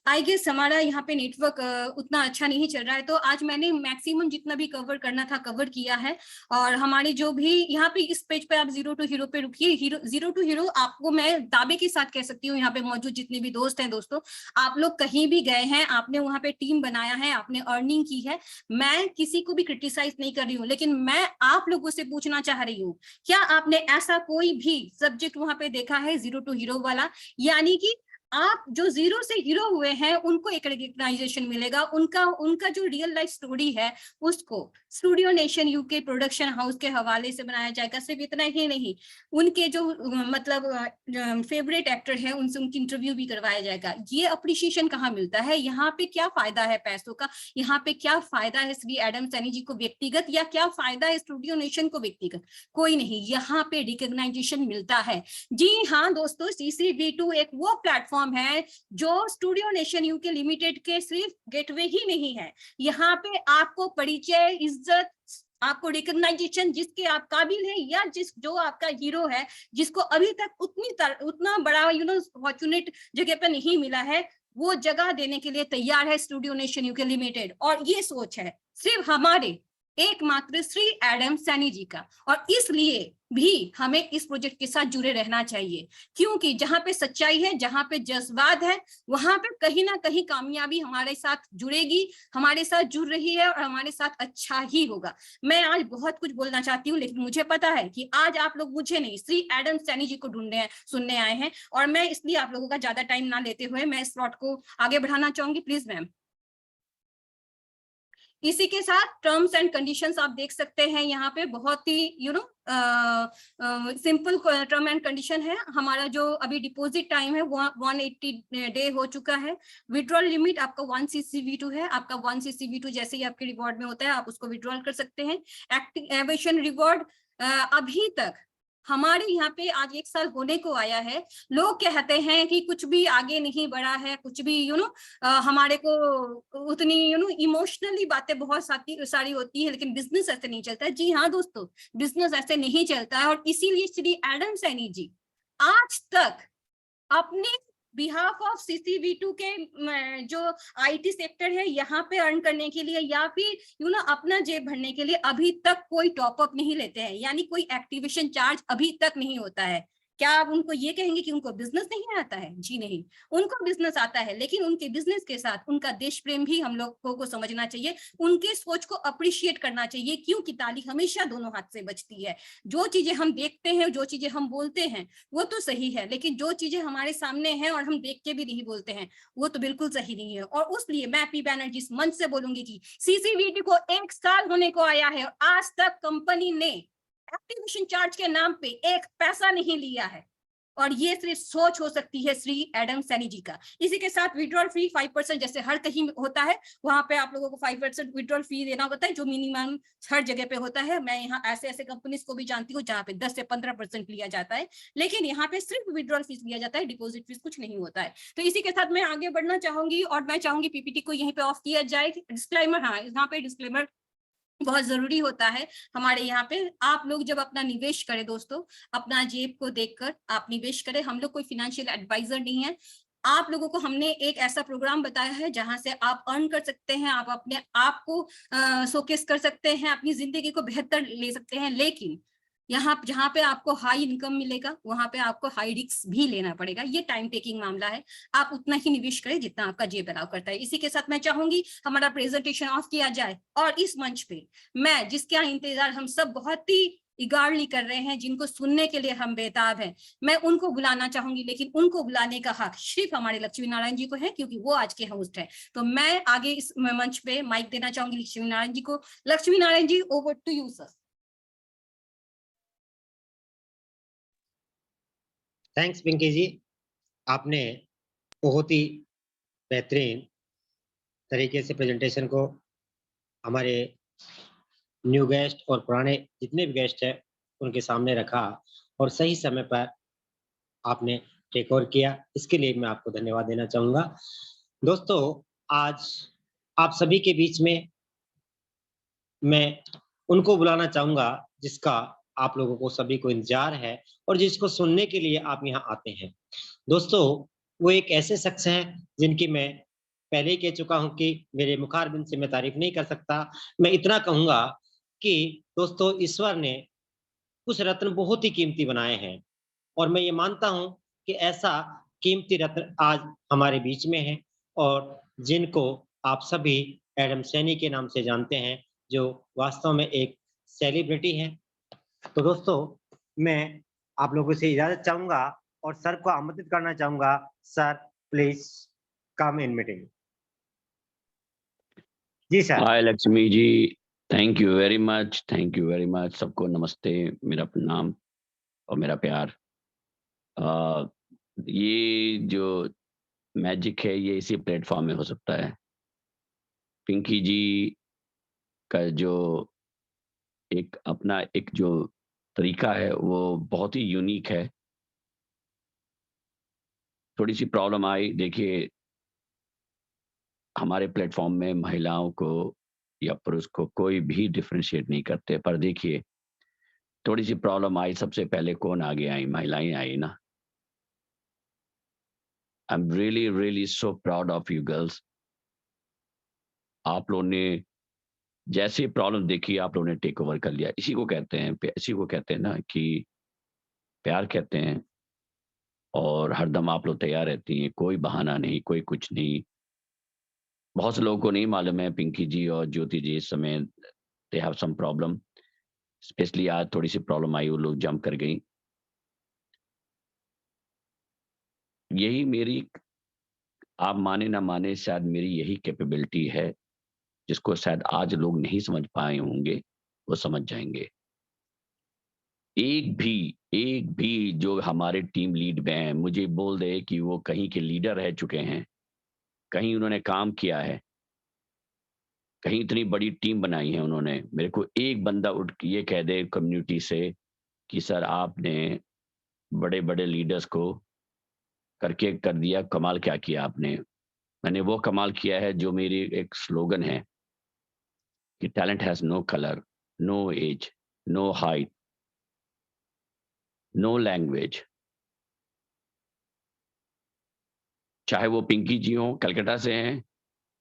I guess हमारा यहाँ पे नेटवर्क उतना अच्छा नहीं चल रहा है, तो आज मैंने मैक्सिमम जितना भी कवर करना था कवर किया है। और हमारे जो भी यहाँ पे इस पेज पे आप जीरो टू हीरो पे रुकिए, जीरो टू हीरो आपको मैं दावे के साथ कह सकती हूँ, यहाँ पे मौजूद जितने भी दोस्त हैं दोस्तों, आप लोग कहीं भी गए हैं, आपने वहाँ पे टीम बनाया है, आपने अर्निंग की है, मैं किसी को भी क्रिटिसाइज नहीं कर रही हूँ, लेकिन मैं आप लोगों से पूछना चाह रही हूँ, क्या आपने ऐसा कोई भी सब्जेक्ट वहां पे देखा है जीरो टू हीरो वाला? यानी कि आप जो जीरो से हीरो हुए हैं उनको एक रिकग्नाइजेशन मिलेगा, उनका जो रियल लाइफ स्टोरी है उसको studio nation UK production house के हवाले से बनाया जाएगा। सिर्फ इतना ही नहीं, उनके जो मतलब फेवरेट एक्टर है उनसे उनकी इंटरव्यू भी करवाया जाएगा। ये अप्रिशिएशन कहाँ मिलता है? यहाँ पे क्या फायदा है पैसों का? यहाँ पे क्या फायदा है श्री एडम सैनी जी को व्यक्तिगत, या क्या फायदा है स्टूडियो नेशन को व्यक्तिगत? कोई नहीं, यहाँ पे रिकग्नाइजेशन मिलता है। जी हाँ दोस्तों, CCV2 एक वो प्लेटफॉर्म है जो स्टूडियो नेशन यूके लिमिटेड के सिर्फ गेटवे ही नहीं है, यहाँ पे आपको परिचय, इज्जत, आपको रिकग्नाइजेशन, जिसके आप काबिल हैं या जो आपका हीरो है, जिसको अभी तक उतना बड़ा फॉर्चुनेट जगह पे नहीं मिला है, वो जगह देने के लिए तैयार है स्टूडियो नेशन यूके लिमिटेड। और ये सोच है सिर्फ हमारे एकमात्र श्री एडम सैनी जी का, और इसलिए भी हमें इस प्रोजेक्ट के साथ जुड़े रहना चाहिए, क्योंकि जहां पे सच्चाई है, जहां पे जज्बात है, वहां पे कहीं ना कहीं कामयाबी हमारे साथ जुड़ेगी, हमारे साथ जुड़ रही है और हमारे साथ अच्छा ही होगा। मैं आज बहुत कुछ बोलना चाहती हूँ, लेकिन मुझे पता है कि आज आप लोग मुझे नहीं, श्री एडम सैनी जी को सुनने आए हैं, और मैं इसलिए आप लोगों का ज्यादा टाइम ना लेते हुए मैं इस स्लॉट को आगे बढ़ाना चाहूंगी। Please ma'am. इसी के साथ टर्म्स एंड कंडीशंस आप देख सकते हैं, यहाँ पे बहुत ही सिंपल टर्म एंड कंडीशन है। हमारा जो अभी डिपॉजिट टाइम है वो 180 डे हो चुका है। विड्रॉल लिमिट आपका 1 CCV2 है, आपका 1 CCV2 जैसे ही आपके रिवॉर्ड में होता है आप उसको विड्रॉल कर सकते हैं। एक्टिवेशन रिवॉर्ड अभी तक हमारे यहाँ पे आज 1 साल होने को आया है, लोग कहते हैं कि कुछ भी आगे नहीं बढ़ा है, कुछ भी हमारे को उतनी इमोशनली बातें बहुत सारी होती है, लेकिन बिजनेस ऐसे नहीं चलता है। जी हाँ दोस्तों, बिजनेस ऐसे नहीं चलता है, और इसीलिए श्री एडम सैनी जी आज तक अपने बिहाफ ऑफ CCV2 के जो IT सेक्टर है यहाँ पे अर्न करने के लिए, या फिर अपना जेब भरने के लिए अभी तक कोई टॉप अप नहीं लेते हैं, यानी कोई एक्टिवेशन चार्ज अभी तक नहीं होता है। क्या आप उनको ये कहेंगे कि उनको बिजनेस नहीं आता है? जी नहीं, उनको बिजनेस आता है, लेकिन उनके बिजनेस के साथ उनका देश प्रेम भी हम लोगों को समझना चाहिए, उनके सोच को अप्रिशिएट करना चाहिए, क्योंकि ताली हमेशा दोनों हाथ से बजती है। जो चीजें हम देखते हैं, जो चीजें हम बोलते हैं वो तो सही है, लेकिन जो चीजें हमारे सामने हैं और हम देख के भी नहीं बोलते हैं वो तो बिल्कुल सही नहीं है। और उसलिए मैं पी बैनर्जी इस मंच से बोलूंगी कि CCV2 को 1 साल होने को आया है और आज तक कंपनी ने एक्टिवेशन चार्ज के नाम पे 1 पैसा नहीं लिया है, और ये सिर्फ सोच हो सकती है श्री एडम सैनी जी का। इसी के साथ विड्रॉल फी 5% जैसे हर कहीं होता है, वहां पे आप लोगों को 5% विड्रॉल फी देना होता है, जो मिनिमम हर जगह पे होता है। मैं यहाँ ऐसे कंपनीज को भी जानती हूँ जहाँ पे 10 से 15% लिया जाता है, लेकिन यहाँ पे सिर्फ विड्रॉल फीस लिया जाता है, डिपॉजिट फीस कुछ नहीं होता है। तो इसी के साथ मैं आगे बढ़ना चाहूंगी, और मैं चाहूंगी PPT को यहीं पे ऑफ किया जाए। डिस्क्लेमर, हाँ यहाँ पे डिस्क्लेमर बहुत जरूरी होता है हमारे यहाँ पे। आप लोग जब अपना निवेश करें दोस्तों, अपना जेब को देखकर आप निवेश करें। हम लोग कोई फिनेंशियल एडवाइजर नहीं है, आप लोगों को हमने एक ऐसा प्रोग्राम बताया है जहां से आप अर्न कर सकते हैं, आप अपने आप को शोकेस कर सकते हैं, अपनी जिंदगी को बेहतर ले सकते हैं। लेकिन यहाँ जहाँ पे आपको हाई इनकम मिलेगा वहां पे आपको हाई रिस्क भी लेना पड़ेगा, ये टाइम टेकिंग मामला है। आप उतना ही निवेश करें जितना आपका जेब अलाउ करता है। इसी के साथ मैं चाहूंगी हमारा प्रेजेंटेशन ऑफ किया जाए, और इस मंच पे मैं जिसका इंतजार हम सब बहुत ही इगारली कर रहे हैं, जिनको सुनने के लिए हम बेताब हैं, मैं उनको बुलाना चाहूंगी। लेकिन उनको बुलाने का हक सिर्फ हमारे लक्ष्मी नारायण जी को है, क्योंकि वो आज के होस्ट है। तो मैं आगे इस मंच पे माइक देना चाहूंगी लक्ष्मी नारायण जी को। Lakshmi Narayan ji, over to you sir. Thanks Pinky ji, आपने बहुत ही बेहतरीन तरीके से प्रेजेंटेशन को हमारे न्यू गेस्ट और पुराने जितने भी गेस्ट हैं उनके सामने रखा, और सही समय पर आपने टेक ओवर किया, इसके लिए मैं आपको धन्यवाद देना चाहूँगा। दोस्तों, आज आप सभी के बीच में मैं उनको बुलाना चाहूँगा जिसका आप लोगों को सभी को इंतजार है और जिसको सुनने के लिए आप यहाँ आते हैं। दोस्तों, वो एक ऐसे शख्स हैं जिनकी मैं पहले ही कह चुका हूँ कि मेरे मुखारबिंद से मैं तारीफ नहीं कर सकता। मैं इतना कहूँगा कि दोस्तों ईश्वर ने कुछ रत्न बहुत ही कीमती बनाए हैं और मैं ये मानता हूँ कि ऐसा कीमती रत्न आज हमारे बीच में है और जिनको आप सभी एडम सैनी के नाम से जानते हैं, जो वास्तव में एक सेलिब्रिटी हैं। तो दोस्तों, मैं आप लोगों से इजाज़त चाहूँगा और सर को आमंत्रित करना चाहूँगा। Sir, please come in meeting. जी sir. Hi Lakshmi ji, thank you very much, thank you very much. सबको नमस्ते, मेरा प्रणाम और मेरा प्यार। अ, ये जो मैजिक है ये इसी प्लेटफ़ॉर्म में हो सकता है। पिंकी जी का जो एक अपना एक जो तरीका है वो बहुत ही यूनिक है। थोड़ी-सी प्रॉब्लम आई, देखिए हमारे प्लेटफ़ॉर्म में महिलाओं को या पुरुष को कोई भी डिफरेंशिएट नहीं करते, पर देखिए थोड़ी-सी प्रॉब्लम आई, सबसे पहले कौन आगे आई? महिलाएँ आई ना। I am really really so proud of you girls. आप लोगों ने जैसे प्रॉब्लम देखी आप लोगों ने टेक ओवर कर लिया। इसी को कहते हैं इसी को कहते हैं ना कि प्यार कहते हैं। और हरदम आप लोग तैयार रहती हैं, कोई बहाना नहीं, कोई कुछ नहीं। बहुत से लोगों को नहीं मालूम है पिंकी जी और ज्योति जी इस समय they have some problem. Specially आज थोड़ी-सी प्रॉब्लम आई, वो लोग जंप कर गईं। यही मेरी, आप माने ना माने, शायद मेरी यही कैपेबिलिटी है, जिसको शायद आज लोग नहीं समझ पाए होंगे, वो समझ जाएँगे। एक भी जो हमारे टीम लीड में हैं, मुझे बोल दे कि वो कहीं के लीडर रह चुके हैं, कहीं उन्होंने काम किया है, कहीं इतनी बड़ी टीम बनाई है उन्होंने। मेरे को एक बंदा उठ के ये कह दे कम्युनिटी से कि सर आपने बड़े-बड़े लीडर्स को करके कर दिया, कमाल क्या किया आपने। मैंने वो कमाल किया है जो मेरी एक स्लोगन है कि talent has no colour, no age, no height, no language. चाहे वो पिंकी जी हों, कलकत्ता से हैं,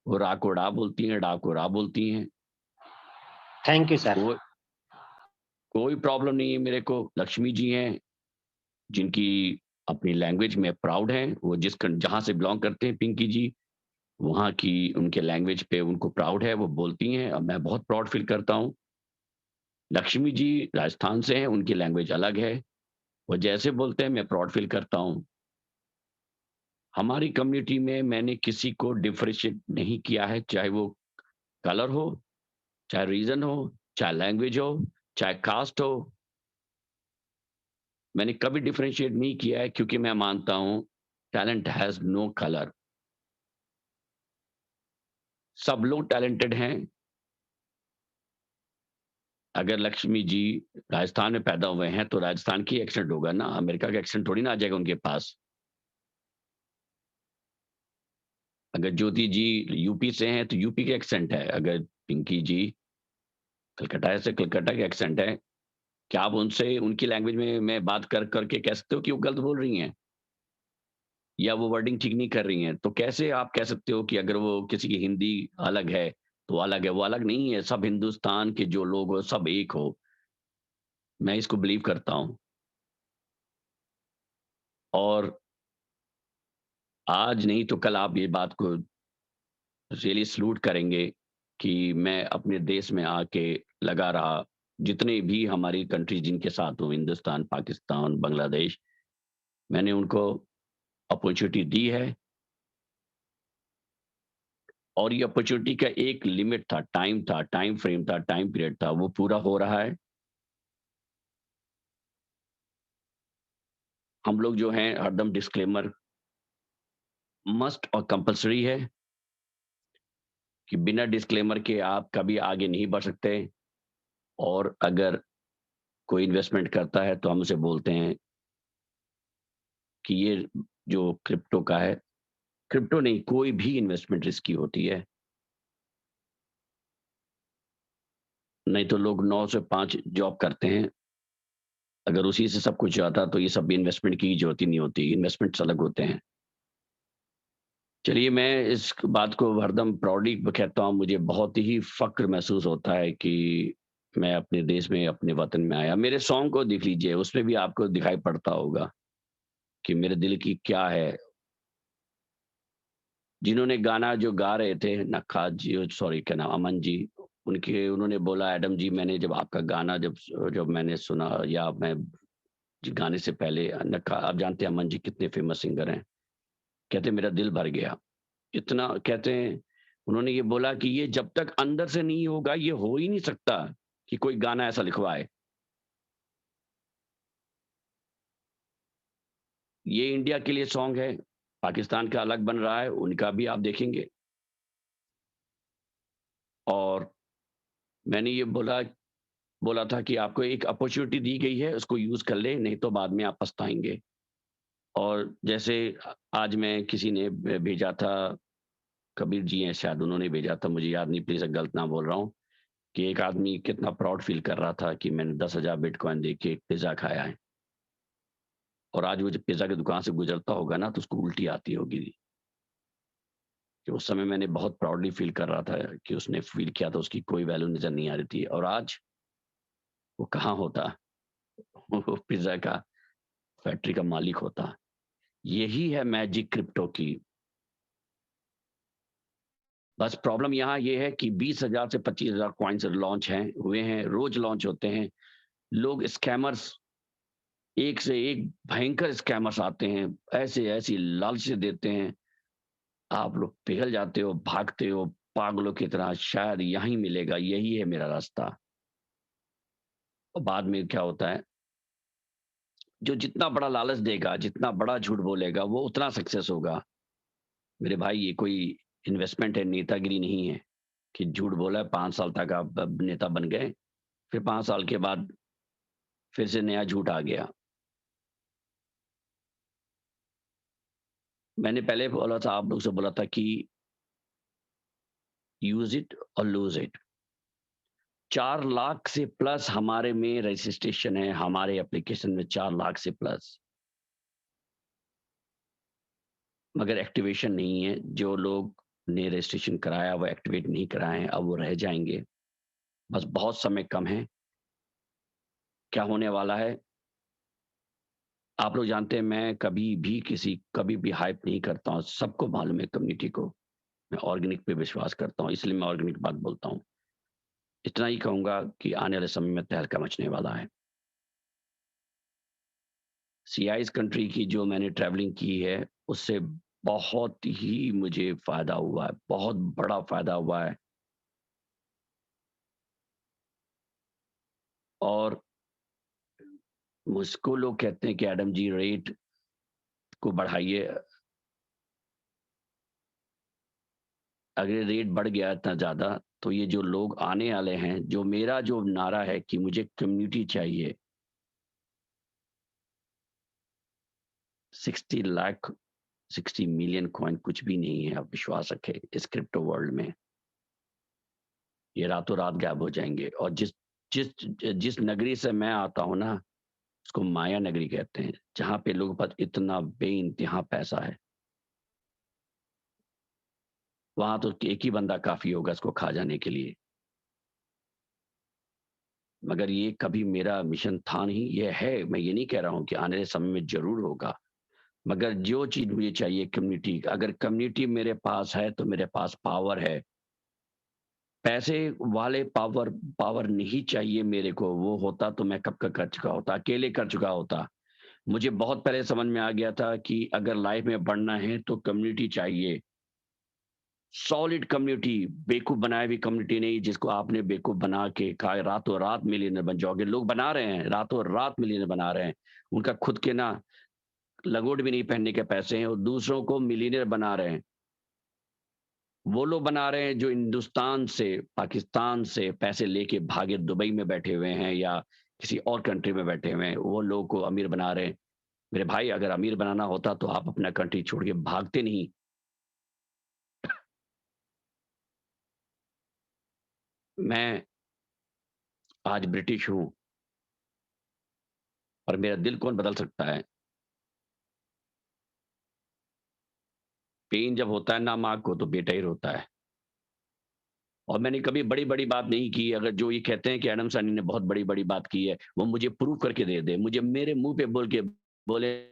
वो रा को डा बोलती हैं, डा को रा बोलती हैं। Thank you sir. कोई कोई प्रॉब्लम नहीं है मेरे को। लक्ष्मी जी हैं, जिनकी अपनी लैंग्वेज में प्राउड हैं, वो जहाँ से बिलॉन्ग करते हैं पिंकी जी, वहाँ की उनके लैंग्वेज पे उनको प्राउड है, वो बोलती हैं और मैं बहुत प्राउड फील करता हूँ। लक्ष्मी जी राजस्थान से हैं, उनकी लैंग्वेज अलग है, वो जैसे बोलते हैं मैं प्राउड फील करता हूँ। हमारी कम्युनिटी में मैंने किसी को डिफरेंशिएट नहीं किया है, चाहे वो कलर हो, चाहे रीजन हो, चाहे लैंग्वेज हो, चाहे कास्ट हो। मैंने कभी डिफरेंशिएट नहीं किया है क्योंकि मैं मानता हूँ टैलेंट हैज़ नो कलर। सब लोग टैलेंटेड हैं। अगर लक्ष्मी जी राजस्थान में पैदा हुए हैं तो राजस्थान की एक्सेंट होगा ना, अमेरिका का एक्सेंट थोड़ी ना आ जाएगा उनके पास। अगर ज्योति जी यूपी से हैं तो यूपी के एक्सेंट है, अगर पिंकी जी कलकत्ता है से कलकत्ता के एक्सेंट है। क्या आप उनसे उनकी लैंग्वेज में मैं बात करके कह सकते हो कि वो गलत बोल रही हैं? या वो वर्डिंग ठीक नहीं कर रही हैं, तो कैसे आप कह सकते हो कि अगर वो किसी की हिंदी अलग है, तो अलग है? वो अलग नहीं है, सब हिंदुस्तान के जो लोग हो सब एक हो। मैं इसको बिलीव करता हूँ और आज नहीं तो कल आप ये बात को रियली सैल्यूट करेंगे कि मैं अपने देश में आके लगा रहा, जितने भी हमारी कंट्री जिनके साथ हूँ, हिंदुस्तान, पाकिस्तान, बांग्लादेश, मैंने उनको अपॉर्च्युनिटी दी है और ये अपॉर्च्युनिटी का एक लिमिट था, टाइम फ्रेम था, टाइम पीरियड था, वो पूरा हो रहा है। हम लोग जो हैं हरदम डिस्क्लेमर मस्ट और कंपल्सरी है कि बिना डिस्क्लेमर के आप कभी आगे नहीं बढ़ सकते और अगर कोई इन्वेस्टमेंट करता है तो हम उसे बोलते हैं कि ये जो क्रिप्टो का है, क्रिप्टो नहीं, कोई भी इन्वेस्टमेंट रिस्की होती है। नहीं तो लोग 9 से 5 जॉब करते हैं। अगर उसी से सब कुछ आता तो ये सब इन्वेस्टमेंट की जरूरत ही नहीं होती, इन्वेस्टमेंट्स अलग होते हैं। चलिए, मैं इस बात को हरदम प्राउडली कहता हूँ, मुझे बहुत ही फ़क्र महसूस होता है कि मैं अपने देश में, अपने वतन में आया। मेरे सॉन्ग को देख लीजिए, उसमें भी आपको दिखाई पड़ता होगा कि मेरे दिल की क्या है। जिन्होंने गाना जो गा रहे थे नक्काज जी, सॉरी क्या नाम, अमन जी, उन्होंने बोला, एडम जी, मैंने जब आपका गाना जब जब मैंने सुना, या मैं गाने से पहले नक्का, आप जानते हैं अमन जी कितने फ़ेमस सिंगर हैं। कहते मेरा दिल भर गया। इतना कहते हैं, उन्होंने ये बोला कि ये जब तक अंदर से नहीं होगा, ये हो ही नहीं सकता कि कोई गाना ऐसा लिखवाए। ये इंडिया के लिए सॉन्ग है, पाकिस्तान का अलग बन रहा है, उनका भी आप देखेंगे। और मैंने ये बोला बोला था कि आपको एक अपॉर्च्युनिटी दी गई है, उसको यूज़ कर लें, नहीं तो बाद में आप पछताएँगे। और जैसे आज मैं किसी ने भेजा था, कबीर जी हैं शायद, उन्होंने भेजा था, मुझे याद नहीं, प्लीज़ गलत ना बोल रहा हूँ, कि एक आदमी कितना प्राउड फ़ील कर रहा था कि मैंने 10,000 बिटकॉइन दे के एक पिज़्ज़ा खाया है। और आज वो जब पिज़्ज़ा की दुकान से गुज़रता होगा ना, तो उसको उल्टी आती होगी। कि उस समय मैंने बहुत प्राउडली फ़ील कर रहा था कि उसने फ़ील किया था, उसकी कोई वैल्यू नज़र नहीं आ रही थी, और आज वो कहाँ होता, वो पिज़्ज़ा का फैक्ट्री का मालिक होता। यही है मैजिक क्रिप्टो की। बस प्रॉब्लम यहाँ ये है कि 20,000 से 25,000 कॉइन्स लॉन्च हुए हैं, रोज़ लॉन्च होते हैं। लोग स्कैमर्स, एक से एक भयंकर स्कैमर्स आते हैं, ऐसी लालच देते हैं, आप लोग पिघल जाते हो, भागते हो पागलों की तरह, शायद यहीं मिलेगा, यही है मेरा रास्ता। और बाद में क्या होता है, जो जितना बड़ा लालच देगा, जितना बड़ा झूठ बोलेगा, वो उतना सक्सेस होगा। मेरे भाई, ये कोई इन्वेस्टमेंट है, नेतागिरी नहीं है कि झूठ बोला 5 साल तक आप नेता बन गए, फिर 5 साल के बाद फिर से नया झूठ आ गया। मैंने पहले बोला था, आप लोग से बोला था कि यूज़ इट और लूज़ इट। 4 लाख से प्लस हमारे में रजिस्ट्रेशन है, हमारे एप्लीकेशन में 4 लाख से प्लस। मगर एक्टिवेशन नहीं है। जो लोग ने रजिस्ट्रेशन कराया, वो एक्टिवेट नहीं कराए हैं, अब वो रह जाएँगे। बस बहुत समय कम है। क्या होने वाला है, आप लोग जानते हैं, मैं कभी भी हाइप नहीं करता हूँ, सबको मालूम है कम्युनिटी को। मैं ऑर्गेनिक पे विश्वास करता हूँ, इसलिए मैं ऑर्गेनिक बात बोलता हूँ। इतना ही कहूँगा कि आने वाले समय में तहलका मचने वाला है। सीआईएस कंट्री की जो मैंने ट्रैवलिंग की है, उससे बहुत ही मुझे फ़ायदा हुआ है, बहुत बड़ा फ़ायदा हुआ है। और मुझको लोग कहते हैं कि एडम जी, रेट को बढ़ाइए। अगर रेट बढ़ गया इतना ज़्यादा, तो ये जो लोग आने वाले हैं, जो मेरा जो नारा है कि मुझे कम्युनिटी चाहिए, 60 लाख 60 मिलियन कॉइन कुछ भी नहीं है, आप विश्वास रखें इस क्रिप्टो वर्ल्ड में। ये रातों रात गायब हो जाएँगे। और जिस जिस नगरी से मैं आता हूँ ना, उसको माया नगरी कहते हैं, जहाँ पे लोगों के पास इतना बेइंतहा पैसा है। वहाँ तो एक ही बंदा काफ़ी होगा इसको खा जाने के लिए। मगर ये कभी मेरा मिशन था नहीं, ये है, मैं ये नहीं कह रहा हूँ कि आने वाले समय में ज़रूर होगा। मगर जो चीज़ मुझे चाहिए कम्युनिटी, अगर कम्युनिटी मेरे पास है, तो मेरे पास पावर है। पैसे वाले पावर पावर नहीं चाहिए मेरे को, वो होता तो मैं कब का कर चुका होता, अकेले कर चुका होता। मुझे बहुत पहले समझ में आ गया था कि अगर लाइफ में बढ़ना है तो कम्युनिटी चाहिए। सॉलिड कम्युनिटी, बेवकूफ़ बनाई हुई कम्युनिटी नहीं, जिसको आपने बेवकूफ़ बना के कहा रातों रात मिलियनेयर बन जाओगे। लोग बना रहे हैं, रातों रात मिलियनेयर बना रहे हैं। उनका खुद के ना लंगोट भी नहीं पहनने के पैसे हैं, और दूसरों को मिलियनेयर बना रहे हैं। वो लोग बना रहे हैं जो हिंदुस्तान से, पाकिस्तान से पैसे लेके भागे दुबई में बैठे हुए हैं, या किसी और कंट्री में बैठे हुए हैं, वो लोगों को अमीर बना रहे हैं। मेरे भाई, अगर अमीर बनाना होता तो आप अपना कंट्री छोड़ के भागते नहीं। मैं आज ब्रिटिश हूँ, और मेरा दिल कौन बदल सकता है? पेन जब होता है ना माँ को तो बेटा ही रोता है। और मैंने कभी बड़ी-बड़ी बात नहीं की। अगर जो ये कहते हैं कि एडम सैनी ने बहुत बड़ी-बड़ी बात की है, वो मुझे प्रूव करके दे दे। मुझे मेरे मुँह पे बोल के बोले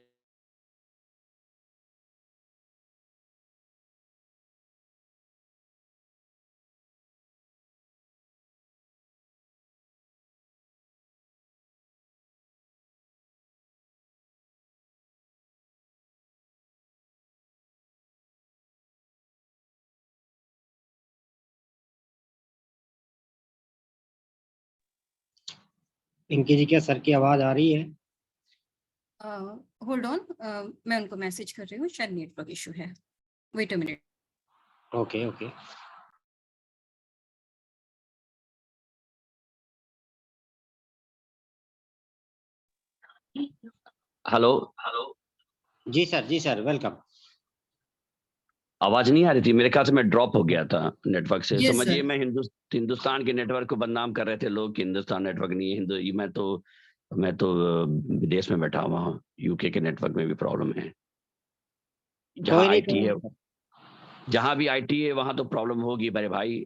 पिंकी जी, क्या सर की आवाज आ रही है? होल्ड ऑन, मैं उनको मैसेज कर रही हूँ, शायद नेटवर्क इशू है। Wait a minute. Okay okay. Hello, जी सर, वेलकम। आवाज़ नहीं आ रही थी। मेरे ख्याल से मैं ड्रॉप हो गया था नेटवर्क से। Yes, समझिए sir. मैं हिंदुस्तान के नेटवर्क को बदनाम कर रहे थे लोग कि हिंदुस्तान नेटवर्क नहीं है। मैं तो विदेश में बैठा हुआ हूँ। यूके के नेटवर्क में भी प्रॉब्लम है। जहाँ कोई नहीं, आईटी है, जहाँ भी आईटी है वहाँ तो प्रॉब्लम होगी मेरे भाई।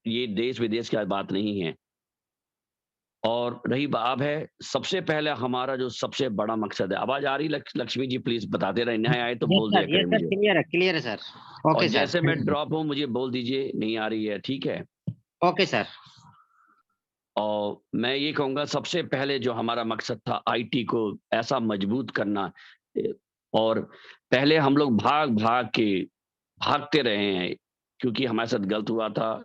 ये देश-विदेश की बात नहीं है। और रही बात है, सबसे पहले हमारा जो सबसे बड़ा मकसद है। आवाज़ आ रही लक्ष्मी जी, प्लीज़ बताते रहे, नहीं आए तो बोल दिया करें यस सर, मुझे। क्लियर है सर। और ओके सर। जैसे मैं ड्रॉप हूँ मुझे बोल दीजिए नहीं आ रही है, ठीक है? Okay sir. और मैं ये कहूँगा सबसे पहले जो हमारा मकसद था आईटी को ऐसा मजबूत करना। और पहले हम लोग भागते रहे हैं क्योंकि हमारे साथ गलत हुआ था।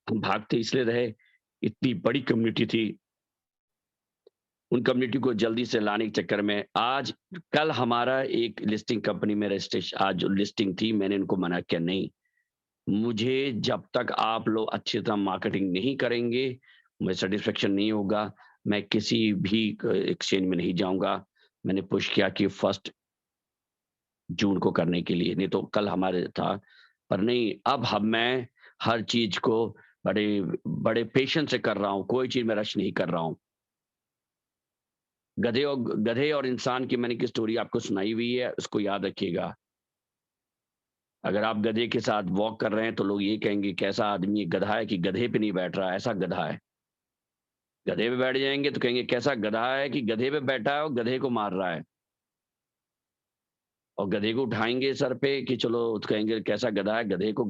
हम भागते इसलिए रहे, इतनी बड़ी कम्युनिटी थी। उन कम्युनिटी को जल्दी से लाने के चक्कर में आज कल हमारा एक लिस्टिंग कंपनी में रजिस्ट्रेशन, आज जो लिस्टिंग थी मैंने उनको मना किया, नहीं, मुझे जब तक आप लोग अच्छी तरह मार्केटिंग नहीं करेंगे, मुझे सैटिस्फैक्शन नहीं होगा। मैं किसी भी एक्सचेंज में नहीं जाऊँगा। मैंने पुश किया कि 1 जून को करने के लिए, नहीं तो कल हमारे था। पर नहीं, अब मैं हर चीज़ को बड़े बड़े पेशेंस से कर रहा हूँ, कोई चीज़ में रश नहीं कर रहा हूँ। गधे और इंसान की मैंने एक स्टोरी आपको सुनाई हुई है, उसको याद रखिएगा। अगर आप गधे के साथ वॉक कर रहे हैं तो लोग ये कहेंगे कैसा आदमी है, गधा है कि गधे पे नहीं बैठ रहा है, ऐसा गधा है। गधे पे बैठ जाएँगे तो कहेंगे कैसा गधा है कि गधे पे बैठा है और गधे को मार रहा है। और गधे को उठाएँगे सर पे कि चलो, तो कहेंगे कैसा गधा है, गधे को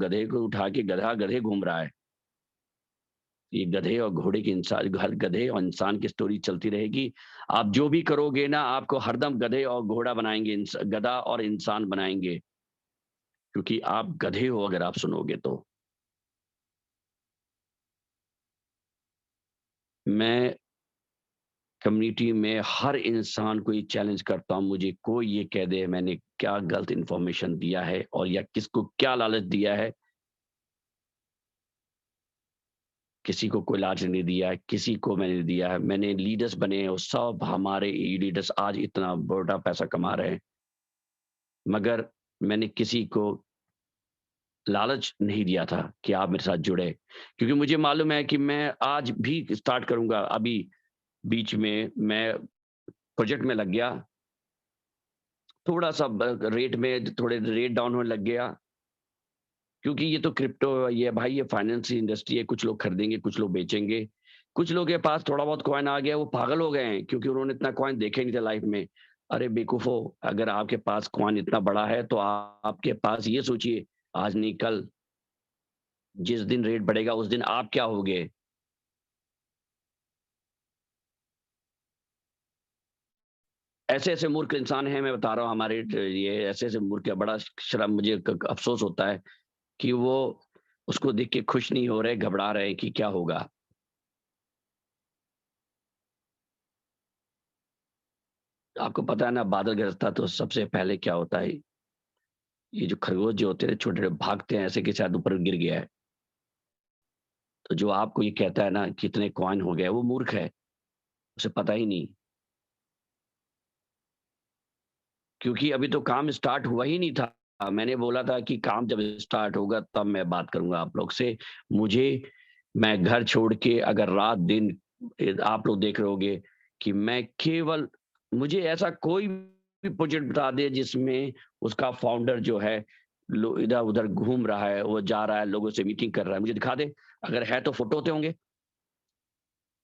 उठा के गधा गधे घूम रहा है। ये गधे और घोड़े की हर गधे और इंसान की स्टोरी चलती रहेगी। आप जो भी करोगे ना, आपको हरदम गधे और घोड़ा बनाएँगे, गधा और इंसान बनाएँगे, क्योंकि आप गधे हो अगर आप सुनोगे तो। मैं कम्युनिटी में हर इंसान को ये चैलेंज करता हूँ, मुझे कोई ये कह दे मैंने क्या गलत इन्फॉर्मेशन दिया है और या किसको क्या लालच दिया है। किसी को कोई लालच नहीं दिया है, किसी को मैंने दिया है। मैंने लीडर्स बने हैं, वो सब हमारे लीडर्स आज इतना बड़ा पैसा कमा रहे हैं। मगर मैंने किसी को लालच नहीं दिया था कि आप मेरे साथ जुड़े, क्योंकि मुझे मालूम है कि मैं आज भी स्टार्ट करूँगा। अभी बीच में मैं प्रोजेक्ट में लग गया, थोड़ा-सा ब रेट में थोड़े रेट डाउन होने लग गया, क्योंकि ये तो क्रिप्टो ये भाई ये फाइनेंस इंडस्ट्री है, कुछ लोग खरीदेंगे, कुछ लोग बेचेंगे। कुछ लोगों के पास थोड़ा बहुत कॉइन आ गया, वो पागल हो गए हैं क्योंकि उन्होंने इतना कॉइन देखे नहीं थे लाइफ में। अरे बेवकूफ़ो, अगर आपके पास कॉइन इतना बड़ा है तो आपके पास ये सोचिए, आज नहीं कल जिस दिन रेट बढ़ेगा उस दिन आप क्या होगे? ऐसे-ऐसे मूर्ख इंसान हैं, मैं बता रहा हूँ हमारे ये ऐसे-ऐसे मूर्ख है, बड़ा शर्म मुझे अफ़सोस होता है कि वो उसको देख के खुश नहीं हो रहे, घबरा रहे हैं कि क्या होगा? आपको पता है ना, बादल गरजता तो सबसे पहले क्या होता है? ये जो खरगोश जो होते हैं छोटे-छोटे भागते हैं ऐसे कि शायद ऊपर गिर गया है। तो जो आपको ये कहता है ना कितने कॉइन हो गए, वो मूर्ख है, उसे पता ही नहीं। क्योंकि अभी तो काम स्टार्ट हुआ ही नहीं था। मैंने बोला था कि काम जब स्टार्ट होगा तब मैं बात करूँगा आप लोग से। मैं घर छोड़ के अगर रात-दिन आप लोग देख रहे होंगे कि मैं केवल मुझे ऐसा कोई भी प्रोजेक्ट बता दें जिसमें उसका फाउंडर जो है इधर उधर घूम रहा है, वो जा रहा है, लोगों से मीटिंग कर रहा है, मुझे दिखा दे। अगर है तो फोटो होते होंगे।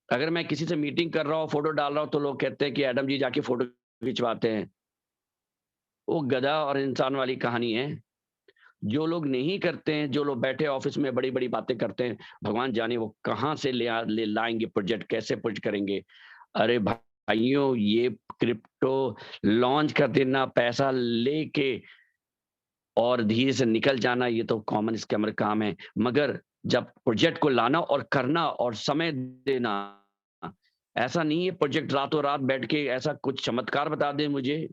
अगर मैं किसी से मीटिंग कर रहा हूँ, फोटो डाल रहा हूँ, तो लोग कहते हैं कि एडम जी जाके फोटो खिंचवाते हैं। वो गधा और इंसान वाली कहानी है। जो लोग नहीं करते हैं, जो लोग बैठे ऑफिस में बड़ी बड़ी बातें करते हैं, भगवान जाने वो कहाँ से ले लाएंगे प्रोजेक्ट, कैसे प्रोजेक्ट करेंगे। अरे भाइयों, ये क्रिप्टो लॉन्च कर देना, पैसा लेके और धीरे से निकल जाना, ये तो कॉमन स्कैमर काम है। मगर जब प्रोजेक्ट को लाना और करना और समय देना, ऐसा नहीं है प्रोजेक्ट रातों रात बैठ के ऐसा कुछ चमत्कार बता दे मुझे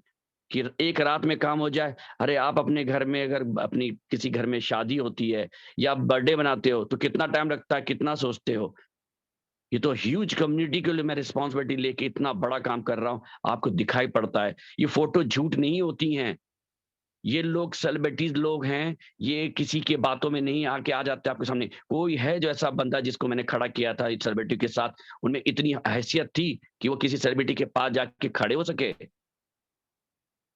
कि एक रात में काम हो जाए। अरे आप अपने घर में, अगर अपनी किसी घर में शादी होती है या बर्थडे बनाते हो, तो कितना टाइम लगता है, कितना सोचते हो। ये तो ह्यूज कम्युनिटी के लिए मैं रिस्पॉन्सिबिलिटी लेके इतना बड़ा काम कर रहा हूँ, आपको दिखाई पड़ता है। ये फोटो झूठ नहीं होती हैं। ये लोग सेलिब्रिटीज लोग हैं, ये किसी के बातों में नहीं आके आ जाते आपके सामने। कोई है जो ऐसा बंदा जिसको मैंने खड़ा किया था इस सेलिब्रिटी के साथ, उनमें इतनी हैसियत थी कि वो किसी सेलिब्रिटी के पास जाके खड़े हो सके?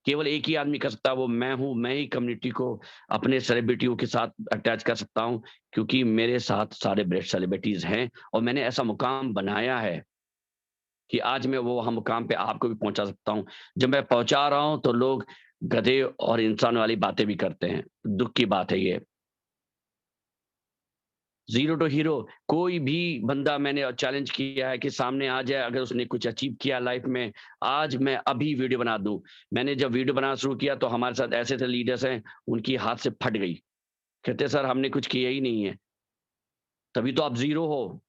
केवल एक ही आदमी कर सकता है, वो मैं हूँ। मैं ही कम्युनिटी को अपने सेलिब्रिटियों के साथ अटैच कर सकता हूँ, क्योंकि मेरे साथ सारे बेस्ट सेलिब्रिटीज हैं और मैंने ऐसा मुकाम बनाया है कि आज मैं वो वहाँ मुकाम पे आपको भी पहुंचा सकता हूँ। जब मैं पहुंचा रहा हूँ तो लोग गधे और इंसान वाली बातें भी करते हैं। दुःख की बात है ये। ज़ीरो टू हीरो कोई भी बंदा मैंने चैलेंज किया है कि सामने आ जाए, अगर उसने कुछ अचीव किया लाइफ में, आज मैं अभी वीडियो बना दूँ। मैंने जब वीडियो बनाना शुरू किया तो हमारे साथ ऐसे-ऐसे लीडर्स हैं, उनकी हाथ से फट गई। कहते सर हमने कुछ किया ही नहीं है। तभी तो आप ज़ीरो हो।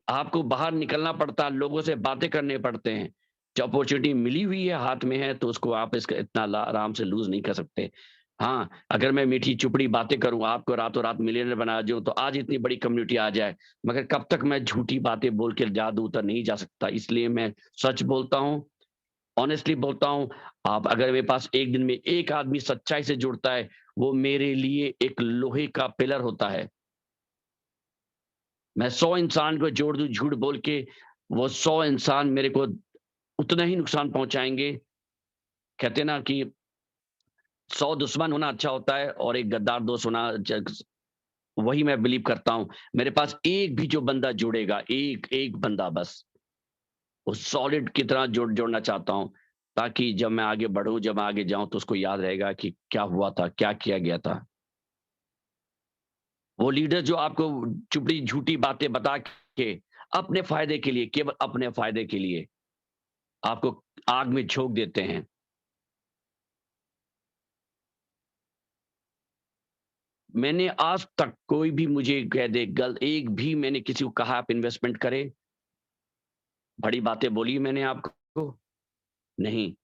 आपको बाहर निकलना पड़ता है, लोगों से बातें करने पड़ते हैं। जब अपॉर्च्युनिटी मिली हुई है, हाथ में है, तो उसको आप इसका इतना आराम से लूज़ नहीं कर सकते। हाँ, अगर मैं मीठी-चुपड़ी बातें करूँ, आपको रातों-रात मिलियनेयर बना दूँ, तो आज इतनी बड़ी कम्युनिटी आ जाए, मगर कब तक मैं झूठी बातें बोल के जादू तक नहीं जा सकता। इसलिए मैं सच बोलता हूँ, ऑनेस्टली बोलता हूँ। आप अगर मेरे पास एक दिन में एक आदमी सच्चाई से जुड़ता है, वो मेरे लिए एक लोहे का पिलर होता है। मैं 100 इंसान को जोड़ दूँ झूठ बोल के, वो 100 इंसान मेरे को उतना ही नुकसान पहुँचाएँगे। कहते हैं ना कि 100 दुश्मन होना अच्छा होता है और एक गद्दार दोस्त होना वही मैं बिलीव करता हूँ। मेरे पास एक भी जो बंदा जुड़ेगा, एक बंदा बस, वो सॉलिड की तरह जोड़ना चाहता हूँ, ताकि जब मैं आगे बढ़ूँ, जब मैं आगे जाऊँ, तो उसको याद रहेगा कि क्या हुआ था, क्या किया गया था। वो लीडर जो आपको चुपड़ी झूठी बातें बता के अपने फ़ायदे के लिए, केवल अपने फ़ायदे के लिए आपको आग में झोंक देते हैं। मैंने आज तक कोई भी मुझे कह दे एक भी मैंने किसी को कहा आप इन्वेस्टमेंट करें, बड़ी बातें बोली मैंने आपको? नहीं।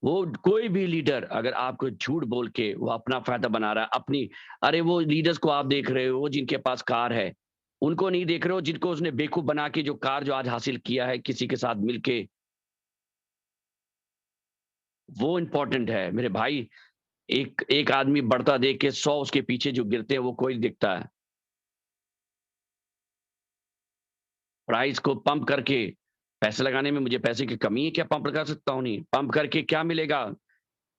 वो कोई भी लीडर अगर आपको झूठ बोल के वो अपना फ़ायदा बना रहा है, अपनी अरे वो लीडर्स को आप देख रहे हो जिनके पास कार है, उनको नहीं देख रहे हो जिनको उसने बेवकूफ़ बना के जो कार जो आज हासिल किया है किसी के साथ मिलके, वो इम्पोर्टेंट है मेरे भाई। एक एक आदमी बढ़ता देख के 100 उसके पीछे जो गिरते हैं वो कोई दिखता है। प्राइस को पंप करके पैसे लगाने में मुझे पैसे की कमी है क्या? पंप लगा सकता हूँ नहीं। पंप करके क्या मिलेगा?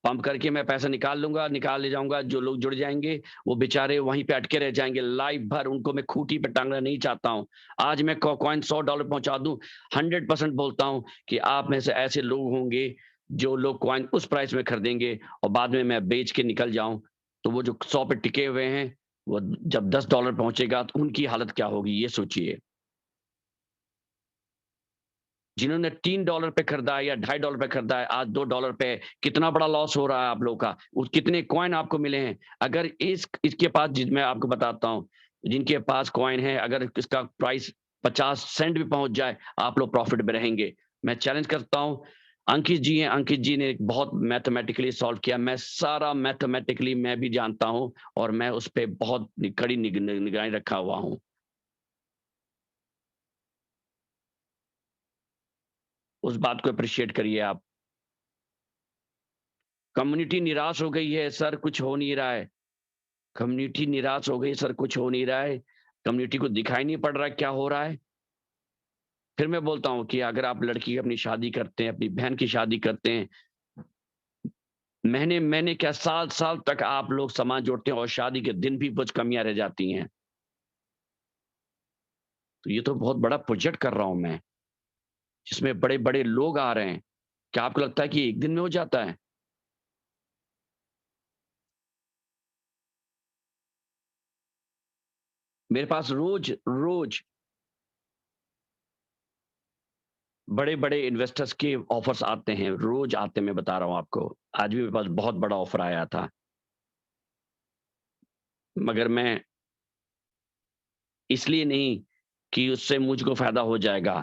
पंप करके मैं पैसा निकाल लूँगा, निकाल ले जाऊँगा, जो लोग जुड़ जाएँगे, वो बेचारे वहीं पे अटके रह जाएँगे लाइफ भर, उनको मैं खूंटी पे टांगना नहीं चाहता हूँ। आज मैं कॉइन $100 पहुँचा दूँ, 100% बोलता हूँ कि आप में से ऐसे लोग होंगे, जो लोग कॉइन उस प्राइस में खरीदेंगे और बाद में मैं बेच के निकल जाऊँ, तो वो जो 100 पे टिके हुए हैं, वो जब $10 पहुँचेगा, तो उनकी हालत क्या होगी, ये सोचिए। जिन्होंने $3 पे खरीदा है या $2.5 पे खरीदा है, आज $2 पे है। कितना बड़ा लॉस हो रहा है आप लोगों का। कितने कॉइन आपको मिले हैं। अगर इसके पास मैं आपको बताता हूँ, जिनके पास कॉइन है, अगर इसका प्राइस 50 सेंट भी पहुँच जाए, आप लोग प्रॉफिट में रहेंगे। मैं चैलेंज करता हूँ, अंकित जी हैं, अंकित जी ने बहुत मैथमेटिकली सॉल्व किया। मैं सारा मैथमेटिकली मैं भी जानता हूँ और मैं उस पे बहुत कड़ी निगरानी रखा हुआ हूँ। उस बात को एप्रिशिएट करिए आप। कम्युनिटी निराश हो गई है, सर कुछ हो नहीं रहा है। कम्युनिटी निराश हो गई, सर कुछ हो नहीं रहा है। कम्युनिटी को दिखाई नहीं पड़ रहा है क्या हो रहा है। फिर मैं बोलता हूँ कि अगर आप लड़की अपनी शादी करते हैं, अपनी बहन की शादी करते हैं, महीने क्या साल तक आप लोग सामान जोड़ते हैं और शादी के दिन भी कुछ कमियां रह जाती हैं। तो ये तो बहुत बड़ा प्रोजेक्ट कर रहा हूं मैं, जिसमें बड़े बड़े लोग आ रहे हैं। क्या आपको लगता है कि एक दिन में हो जाता है? मेरे पास रोज रोज बड़े बड़े इन्वेस्टर्स के ऑफर्स आते हैं, रोज आते हैं, मैं बता रहा हूं आपको। आज भी मेरे पास बहुत बड़ा ऑफर आया था, मगर मैं इसलिए नहीं कि उससे मुझको फायदा हो जाएगा।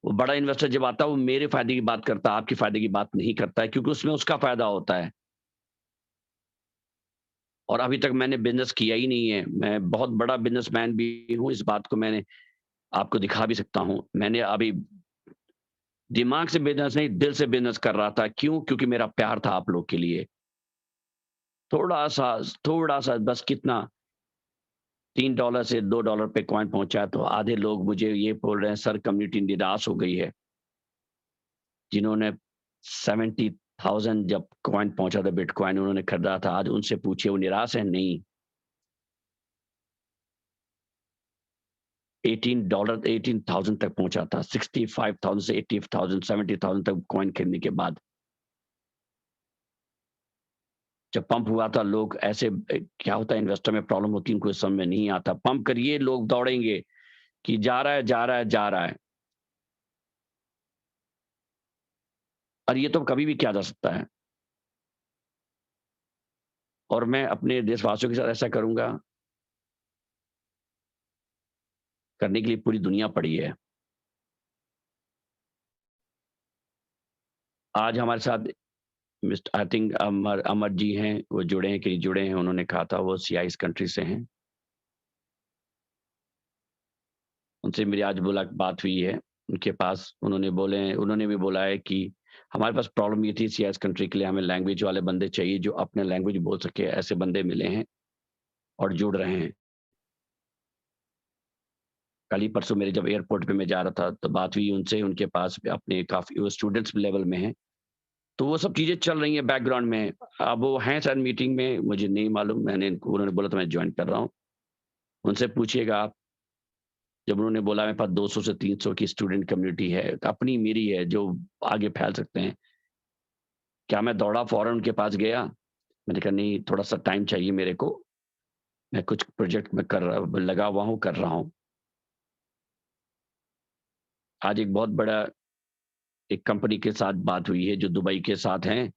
वो बड़ा इन्वेस्टर जब आता है, वो मेरे फायदे की बात करता है, आपके फायदे की बात नहीं करता है, क्योंकि उसमें उसका फायदा होता है। और अभी तक मैंने बिजनेस किया ही नहीं है। मैं बहुत बड़ा बिजनेसमैन भी हूँ, इस बात को मैंने आपको दिखा भी सकता हूँ। मैंने अभी दिमाग से बिजनेस नहीं, दिल से बिजनेस कर रहा था। क्यों? क्योंकि मेरा प्यार था आप लोग के लिए। थोड़ा-सा बस कितना $3 से $2 पे कॉइन पहुँचा, तो आधे लोग मुझे ये बोल रहे हैं, सर कम्युनिटी निराश हो गई है। जिन्होंने 70,000 जब कॉइन पहुँचा था, बिटकॉइन उन्होंने खरीदा था, आज उनसे पूछिए वो निराश है? नहीं। $18 18,000 तक पहुँचा था, 65,000 से 80,000 70,000 तक कॉइन खरीदने के बाद। जब पंप हुआ था, लोग ऐसे क्या होता है, इन्वेस्टर में प्रॉब्लम होती है, उनको इस समय नहीं आता। पंप करिए, लोग दौड़ेंगे कि जा रहा है, जा रहा है, जा रहा है। और ये तो कभी भी किया जा सकता है। और मैं अपने देशवासियों के साथ ऐसा करूँगा, करने के लिए पूरी दुनिया पड़ी है। आज हमारे साथ mister I think Amar Amar ji हैं, वो जुड़े हैं कि नहीं जुड़े हैं, उन्होंने कहा था वो सीआईएस कंट्री से हैं। उनसे मेरी आज बात हुई है। उनके पास उन्होंने भी बोला है कि हमारे पास प्रॉब्लम ये थी सीआईएस कंट्री के लिए, हमें लैंग्वेज वाले बंदे चाहिए जो अपने लैंग्वेज बोल सके, ऐसे बंदे मिले हैं और जुड़ रहे हैं। कल ही परसों मेरे जब एयरपोर्ट पे मैं जा रहा था, तो बात हुई उनसे, उनके पास भी अपने काफ़ी वो स्टूडेंट्स लेवल में हैं। तो वो सब चीज़ें चल रही हैं बैकग्राउंड में। अब वो हैं शायद मीटिंग में, मुझे नहीं मालूम, उन्होंने बोला था मैं जॉइन कर रहा हूँ। उनसे पूछिएगा आप। जब उन्होंने बोला मेरे पास 200 से 300 की स्टूडेंट कम्युनिटी है, अपनी मेरी है, जो आगे फैल सकते हैं। क्या मैं दौड़ा फ़ौरन उनके पास गया? मैंने कहा नहीं, थोड़ा-सा टाइम चाहिए मेरे को। मैं कुछ प्रोजेक्ट में लगा हुआ हूँ, कर रहा हूँ। आज एक बहुत बड़ा एक कंपनी के साथ बात हुई है जो दुबई के साथ हैं।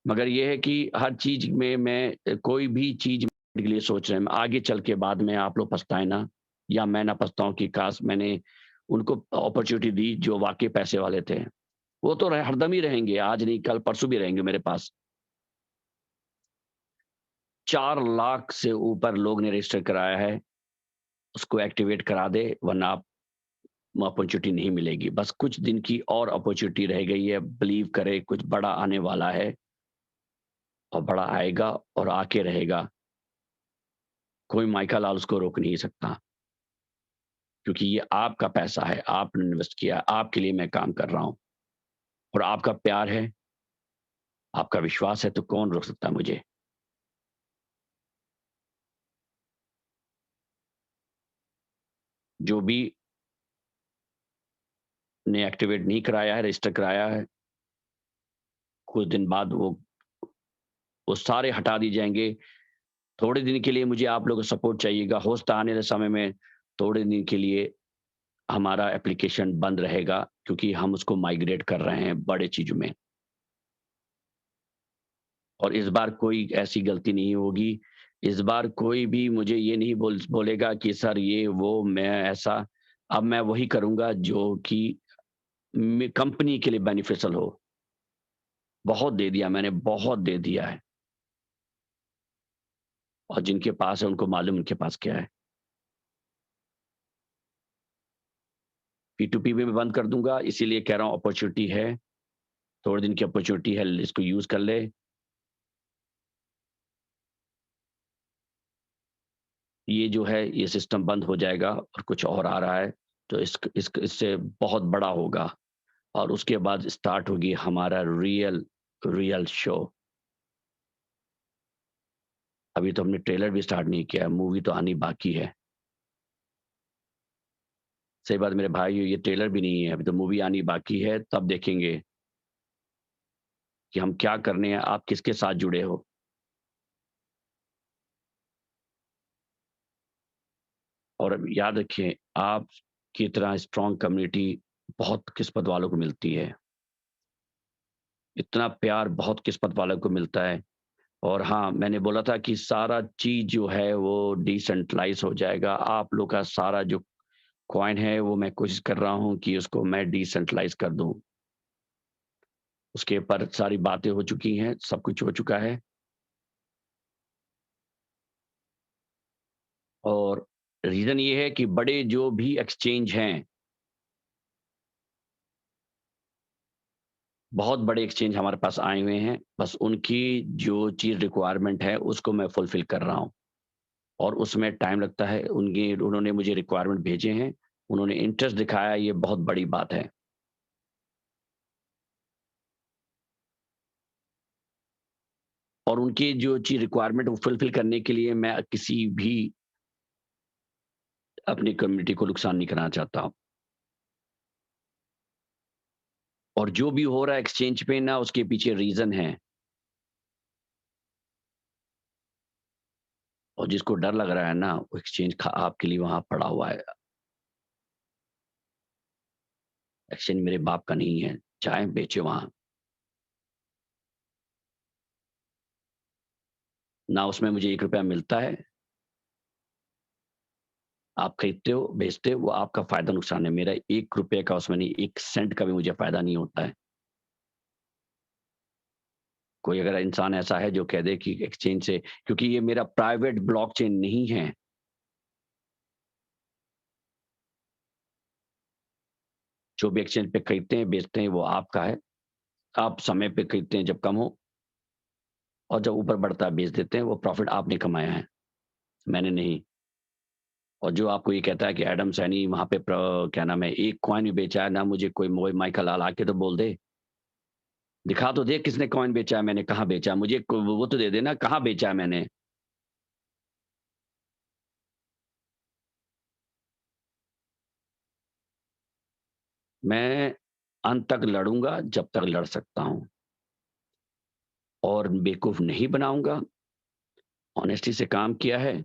मगर ये है कि हर चीज़ में मैं कोई भी चीज़ के लिए सोच रहे हैं, आगे चल के बाद में आप लोग पछताएँ ना, या मैं ना पछताऊँ कि काश मैंने उनको अपॉर्च्युनिटी दी जो वाक़ई पैसे वाले थे। वो तो हरदम ही रहेंगे, आज नहीं कल परसों भी रहेंगे मेरे पास। 4 लाख से ऊपर लोग ने रजिस्टर कराया है, उसको एक्टिवेट करा दे, वरना आप अपॉर्च्युनिटी नहीं मिलेगी। बस कुछ दिन की और अपॉर्च्युनिटी रह गई है, बिलीव करें कुछ बड़ा आने वाला है और बड़ा आएगा और आके रहेगा। कोई माइका लाल उसको रोक नहीं सकता, क्योंकि ये आपका पैसा है, आपने इन्वेस्ट किया, आपके लिए मैं काम कर रहा हूँ और आपका प्यार है, आपका विश्वास है, तो कौन रोक सकता है मुझे? जो भी ने एक्टिवेट नहीं कराया है, रजिस्टर कराया है, कुछ दिन बाद वो सारे हटा दिए जाएँगे। थोड़े दिन के लिए मुझे आप लोगों का सपोर्ट चाहिएगा, हो सकता है आने वाले समय में थोड़े दिन के लिए हमारा एप्लीकेशन बंद रहेगा, क्योंकि हम उसको माइग्रेट कर रहे हैं बड़े चीज़ों में। और इस बार कोई ऐसी गलती नहीं होगी। इस बार कोई भी मुझे ये नहीं बोलेगा कि सर ये वो मैं ऐसा। अब मैं वही करूँगा जो कि कंपनी के लिए बेनिफिशियल हो। बहुत दे दिया मैंने, बहुत दे दिया है। और जिनके पास है उनको मालूम उनके पास क्या है। P2P भी मैं बंद कर दूँगा, इसीलिए कह रहा हूँ अपॉर्च्युनिटी है, थोड़े दिन की अपॉर्च्युनिटी है, इसको यूज़ कर ले। ये जो है ये सिस्टम बंद हो जाएगा और कुछ और आ रहा है। तो इससे बहुत बड़ा होगा और उसके बाद स्टार्ट होगी हमारा रियल शो। अभी तो हमने ट्रेलर भी स्टार्ट नहीं किया, मूवी तो आनी बाकी है। सही बात मेरे भाई, ये ट्रेलर भी नहीं है, अभी तो मूवी आनी बाकी है, तब देखेंगे कि हम क्या करने हैं, आप किसके साथ जुड़े हो। और अब याद रखें, आप की तरह स्ट्रॉन्ग कम्युनिटी बहुत किस्मत वालों को मिलती है। इतना प्यार बहुत किस्मत वालों को मिलता है। और हाँ, मैंने बोला था कि सारा चीज़ जो है वो डिसेंट्रलाइज़ हो जाएगा। आप लोग का सारा जो कॉइन है वो मैं कोशिश कर रहा हूँ कि उसको मैं डिसेंट्रलाइज़ कर दूँ। उसके ऊपर सारी बातें हो चुकी हैं, सब कुछ हो चुका है। और रीज़न ये है कि बड़े जो भी एक्सचेंज हैं, बहुत बड़े एक्सचेंज हमारे पास आए हुए हैं, बस उनकी जो चीज़ रिक्वायरमेंट है उसको मैं फुलफ़िल कर रहा हूँ। और उसमें टाइम लगता है, उन्होंने मुझे रिक्वायरमेंट भेजे हैं, उन्होंने इंटरेस्ट दिखाया, ये बहुत बड़ी बात है। और उनकी जो चीज़ रिक्वायरमेंट वो फुलफ़िल करने के लिए मैं किसी भी अपनी कम्युनिटी को नुकसान नहीं कराना चाहता हूँ। और जो भी हो रहा है एक्सचेंज पे ना, उसके पीछे रीज़न है। और जिसको डर लग रहा है ना, वो एक्सचेंज आपके लिए वहाँ पड़ा हुआ है। एक्सचेंज मेरे बाप का नहीं है, चाहे बेचे वहाँ। ना उसमें मुझे ₹1 मिलता है। आप खरीदते हो, बेचते हो, वो आपका फ़ायदा नुकसान है। मेरा ₹1 का उसमें नहीं, 1 सेंट का भी मुझे फ़ायदा नहीं होता है। कोई अगर इंसान ऐसा है जो कह दे कि एक्सचेंज से, क्योंकि ये मेरा प्राइवेट ब्लॉकचेन नहीं है। जो भी एक्सचेंज पे खरीदते हैं, बेचते हैं, वो आपका है। आप समय पे खरीदते हैं जब कम हो, और जब ऊपर बढ़ता है बेच देते हैं, वो प्रॉफ़िट आपने कमाया है, मैंने नहीं। और जो आपको ये कहता है कि एडम सैनी वहाँ पे क्या नाम है, 1 कॉइन भी बेचा है ना, मुझे कोई माइकल लाल आके तो बोल दे। दिखा तो दे किसने कॉइन बेचा है, मैंने कहाँ बेचा है, मुझे वो तो दे देना कहाँ बेचा है मैंने। मैं अंत तक लड़ूँगा जब तक लड़ सकता हूँ, और बेवकूफ़ नहीं बनाऊँगा। ऑनेस्टी से काम किया है।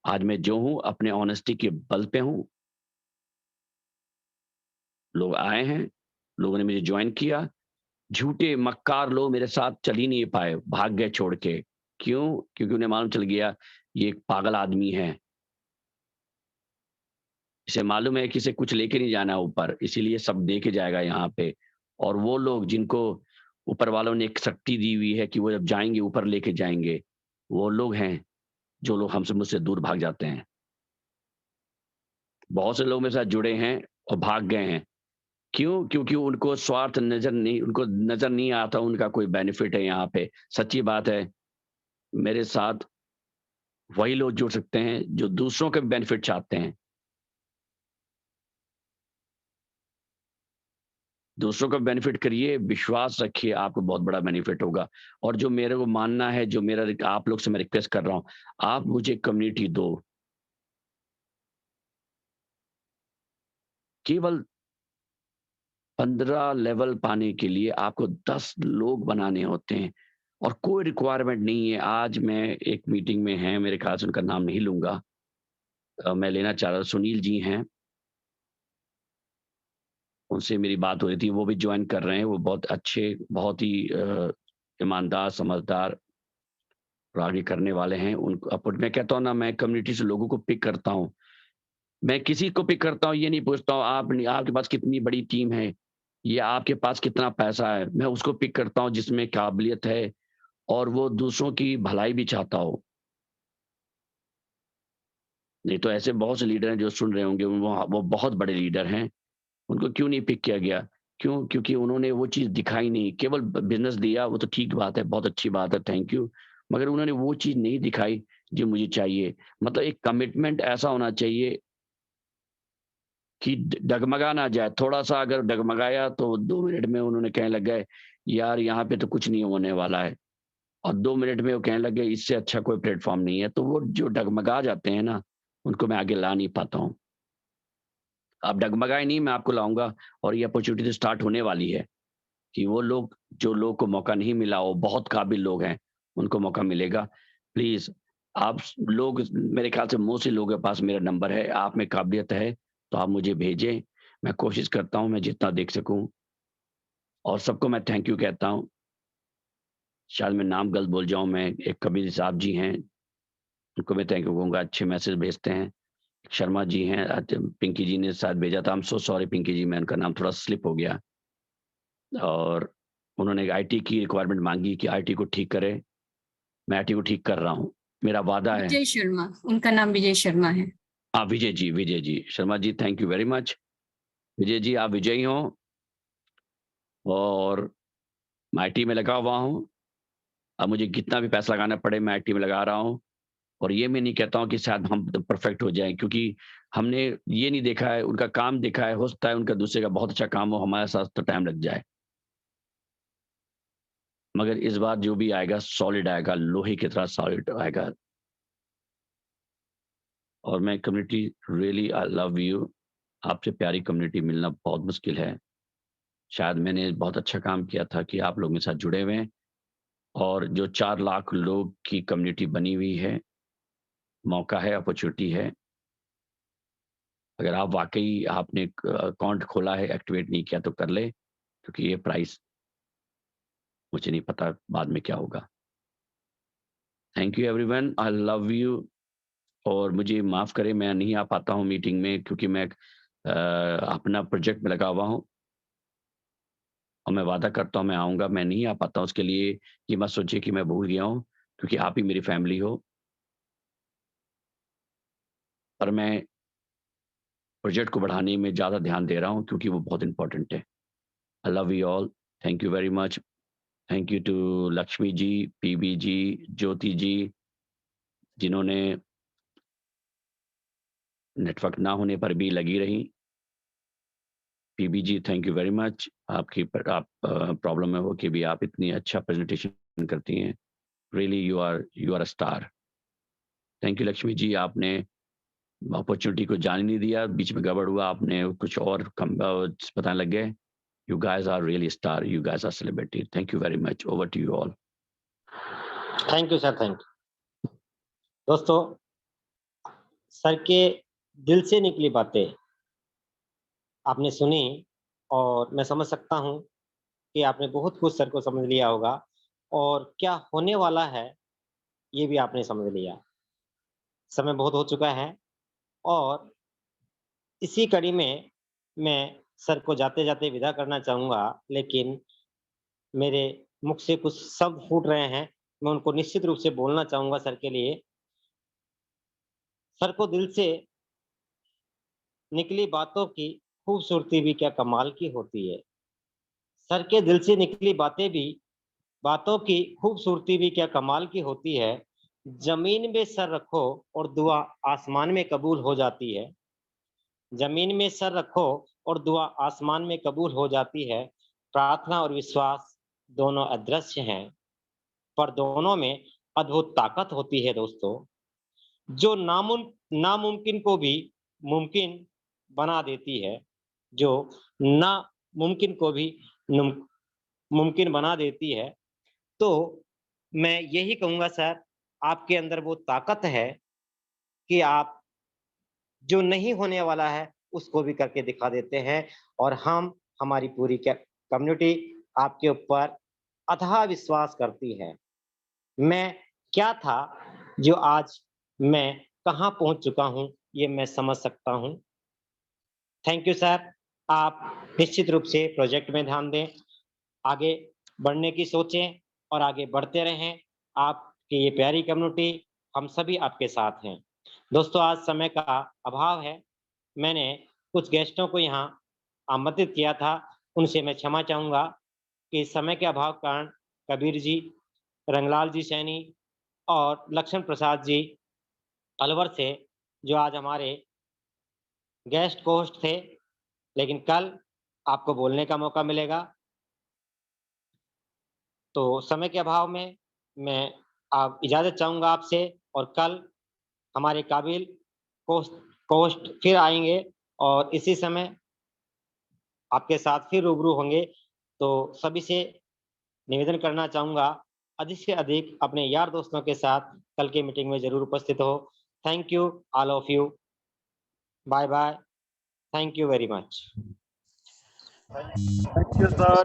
आज मैं जो हूँ अपने ऑनेस्टी के बल पे हूँ। लोग आए हैं, लोगों ने मुझे जॉइन किया। झूठे मक्कार लोग मेरे साथ चल ही नहीं पाए, भाग गए छोड़ के। क्यों? क्योंकि उन्हें मालूम चल गया ये एक पागल आदमी है। इसे मालूम है कि इसे कुछ लेके नहीं जाना ऊपर, इसीलिए सब दे के जाएगा यहाँ पे। और वो लोग जिनको ऊपर वालों ने एक शक्ति दी हुई है कि वो जब जाएँगे ऊपर लेके जाएँगे, वो लोग हैं जो लोग हमसे मुझसे दूर भाग जाते हैं। बहुत से लोग मेरे साथ जुड़े हैं और भाग गए हैं। क्यों? क्योंकि उनको नज़र नहीं आता उनका कोई बेनिफिट है यहाँ पे। सच्ची बात है, मेरे साथ वही लोग जुड़ सकते हैं जो दूसरों का भी बेनिफिट चाहते हैं। दूसरों का बेनिफिट करिए, विश्वास रखिए, आपको बहुत बड़ा बेनिफिट होगा। और जो मेरे को मानना है, जो मेरा आप लोग से मैं रिक्वेस्ट कर रहा हूँ, आप मुझे कम्युनिटी दो। केवल 15 लेवल पाने के लिए आपको 10 लोग बनाने होते हैं, और कोई रिक्वायरमेंट नहीं है। आज मैं एक मीटिंग में हैं, मेरे ख़्याल से उनका नाम नहीं लूँगा। मैं लेना चाह रहा, सुनील जी हैं। उनसे मेरी बात हो रही थी, वो भी जॉइन कर रहे हैं। वो बहुत अच्छे, बहुत ही ईमानदार, समझदार और आगे करने वाले हैं। उनको मैं कहता हूँ ना, मैं कम्युनिटी से लोगों को पिक करता हूँ। मैं किसी को पिक करता हूँ, ये नहीं पूछता हूँ आपके पास कितनी बड़ी टीम है, या आपके पास कितना पैसा है। मैं उसको पिक करता हूँ जिसमें काबिलियत है और वो दूसरों की भलाई भी चाहता हो। नहीं तो ऐसे बहुत से लीडर हैं जो सुन रहे होंगे, वो बहुत बड़े लीडर हैं। उनको क्यों नहीं पिक किया गया? क्यों? क्योंकि उन्होंने वो चीज़ दिखाई नहीं। केवल ब बिज़नेस दिया, वो तो ठीक बात है, बहुत अच्छी बात है, थैंक यू। मगर उन्होंने वो चीज़ नहीं दिखाई जो मुझे चाहिए। मतलब एक कमिटमेंट ऐसा होना चाहिए कि डगमगा ना जाए। थोड़ा सा अगर डगमगाया तो 2 मिनट में उन्होंने कहने लग गए यार यहाँ पे तो कुछ नहीं होने वाला है, और 2 मिनट में वो कहने लगे इससे अच्छा कोई प्लेटफॉर्म नहीं है। तो वो जो डगमगा जाते हैं ना, उनको मैं आगे ला नहीं पाता हूँ। आप डगमगाए नहीं, मैं आपको लाऊंगा, और ये अपॉर्चुनिटी तो स्टार्ट होने वाली है कि वो लोग जो लोग को मौका नहीं मिला, वो बहुत काबिल लोग हैं, उनको मौका मिलेगा। प्लीज आप लोग, मेरे ख्याल से मोस्टली लोगों के पास मेरा नंबर है, आप में काबिलियत है तो आप मुझे भेजें। मैं कोशिश करता हूँ मैं जितना देख सकूं, और सबको मैं थैंक यू कहता हूँ। शायद मैं नाम गलत बोल जाऊं, मैं एक कबीर साहब जी हैं, उनको मैं थैंक यू कहूंगा, अच्छे मैसेज भेजते हैं। शर्मा जी हैं, पिंकी जी ने शायद भेजा था, I am so sorry Pinky ji, मैं उनका नाम थोड़ा स्लिप हो गया। और उन्होंने आईटी की रिक्वायरमेंट मांगी कि आईटी को ठीक करें, मैं आईटी को ठीक कर रहा हूँ, मेरा वादा है। विजय शर्मा, उनका नाम विजय शर्मा है। हाँ Vijay ji Sharma ji, thank you very much. Vijay ji आप विजयी हो, और मैं आईटी में लगा हुआ हूँ। अब मुझे कितना भी पैसा लगाना पड़े मैं आईटी में लगा रहा हूँ, और ये मैं नहीं कहता हूँ कि शायद हम परफेक्ट हो जाएं, क्योंकि हमने ये नहीं देखा है, उनका काम देखा है, हो सकता है उनका दूसरे का बहुत अच्छा काम हो, हमारे साथ तो टाइम लग जाए, मगर इस बार जो भी आएगा सॉलिड आएगा, लोहे की तरह सॉलिड आएगा। और मैं community really I love you, आपसे प्यारी कम्युनिटी मिलना बहुत मुश्किल है। शायद मैंने बहुत अच्छा काम किया था कि आप लोग मेरे साथ जुड़े हुए हैं, और जो 4 लाख लोग की कम्युनिटी बनी हुई है, मौका है, अपॉर्चुनिटी है। अगर आप वाकई आपने अकाउंट खोला है, एक्टिवेट नहीं किया तो कर ले, क्योंकि ये प्राइस मुझे नहीं पता बाद में क्या होगा। Thank you everyone, I love you. और मुझे माफ़ करें मैं नहीं आ पाता हूँ मीटिंग में, क्योंकि मैं अपना प्रोजेक्ट में लगा हुआ हूँ, और मैं वादा करता हूँ मैं आऊँगा, मैं नहीं आ पाता हूँ उसके लिए ये मत सोचिए कि मैं भूल गया हूँ, क्योंकि आप ही मेरी फैमिली हो। और मैं प्रोजेक्ट को बढ़ाने में ज़्यादा ध्यान दे रहा हूँ, क्योंकि वो बहुत इम्पोर्टेंट है। I love you all, thank you very much. Thank you too Lakshmi ji, PB ji, Jyoti ji, जिन्होंने नेटवर्क ना होने पर भी लगी रहीं। PB ji thank you very much, आपकी आप प्रॉब्लम में हो कि भी आप इतनी अच्छा प्रेजेंटेशन करती हैं, really you are a star. Thank you Lakshmi ji, आपने अपॉर्चुनिटी को जाने नहीं दिया, बीच में गड़बड़ हुआ, आपने कुछ और बताने लग गए। You guys are really star, you guys are celebrity, thank you very much, over to you all. Thank you sir, thank you. दोस्तों, सर के दिल से निकली बातें आपने सुनी, और मैं समझ सकता हूँ कि आपने बहुत कुछ सर को समझ लिया होगा, और क्या होने वाला है ये भी आपने समझ लिया। समय बहुत हो चुका है, और इसी कड़ी में मैं सर को जाते-जाते विदा करना चाहूँगा, लेकिन मेरे मुख से कुछ शब्द फूट रहे हैं, मैं उनको निश्चित रूप से बोलना चाहूँगा सर के लिए। सर को दिल से निकली बातों की खूबसूरती भी क्या कमाल की होती है। सर के दिल से निकली बातों की खूबसूरती भी क्या कमाल की होती है। ज़मीन में सर रखो और दुआ आसमान में कबूल हो जाती है। ज़मीन में सर रखो और दुआ आसमान में कबूल हो जाती है। प्रार्थना और विश्वास दोनों अदृश्य हैं, पर दोनों में अद्भुत ताकत होती है दोस्तों, जो नामुमकिन को भी मुमकिन बना देती है, जो नामुमकिन को भी मुम मुमकिन बना देती है। तो मैं यही कहूँगा सर, आपके अंदर वो ताकत है कि आप जो नहीं होने वाला है, उसको भी करके दिखा देते हैं, और हमारी पूरी कम्युनिटी आपके ऊपर अथाह विश्वास करती है। मैं क्या था जो आज मैं कहाँ पहुँच चुका हूँ, ये मैं समझ सकता हूँ। थैंक यू सर, आप निश्चित रूप से प्रोजेक्ट में ध्यान दें, आगे बढ़ने की सोचें और आगे बढ़ते रहें। आपकी ये प्यारी कम्युनिटी, हम सभी आपके साथ हैं। दोस्तों, आज समय का अभाव है। मैंने कुछ गेस्टों को यहाँ आमंत्रित किया था, उनसे मैं क्षमा चाहूँगा कि समय के अभाव के कारण कबीर जी, रंगलाल जी सैनी और लक्ष्मण प्रसाद जी अलवर से, जो आज हमारे गेस्ट होस्ट थे, लेकिन कल आपको बोलने का मौका मिलेगा। तो समय के अभाव में मैं आप इजाज़त चाहूँगा आपसे, और कल हमारे काबिल होस्ट फिर आएँगे और इसी समय आपके साथ फिर रूबरू होंगे। तो सभी से निवेदन करना चाहूँगा, अधिक से अधिक अपने यार दोस्तों के साथ कल की मीटिंग में ज़रूर उपस्थित हो। Thank you all of you. Bye bye. Thank you very much. Thank you sir.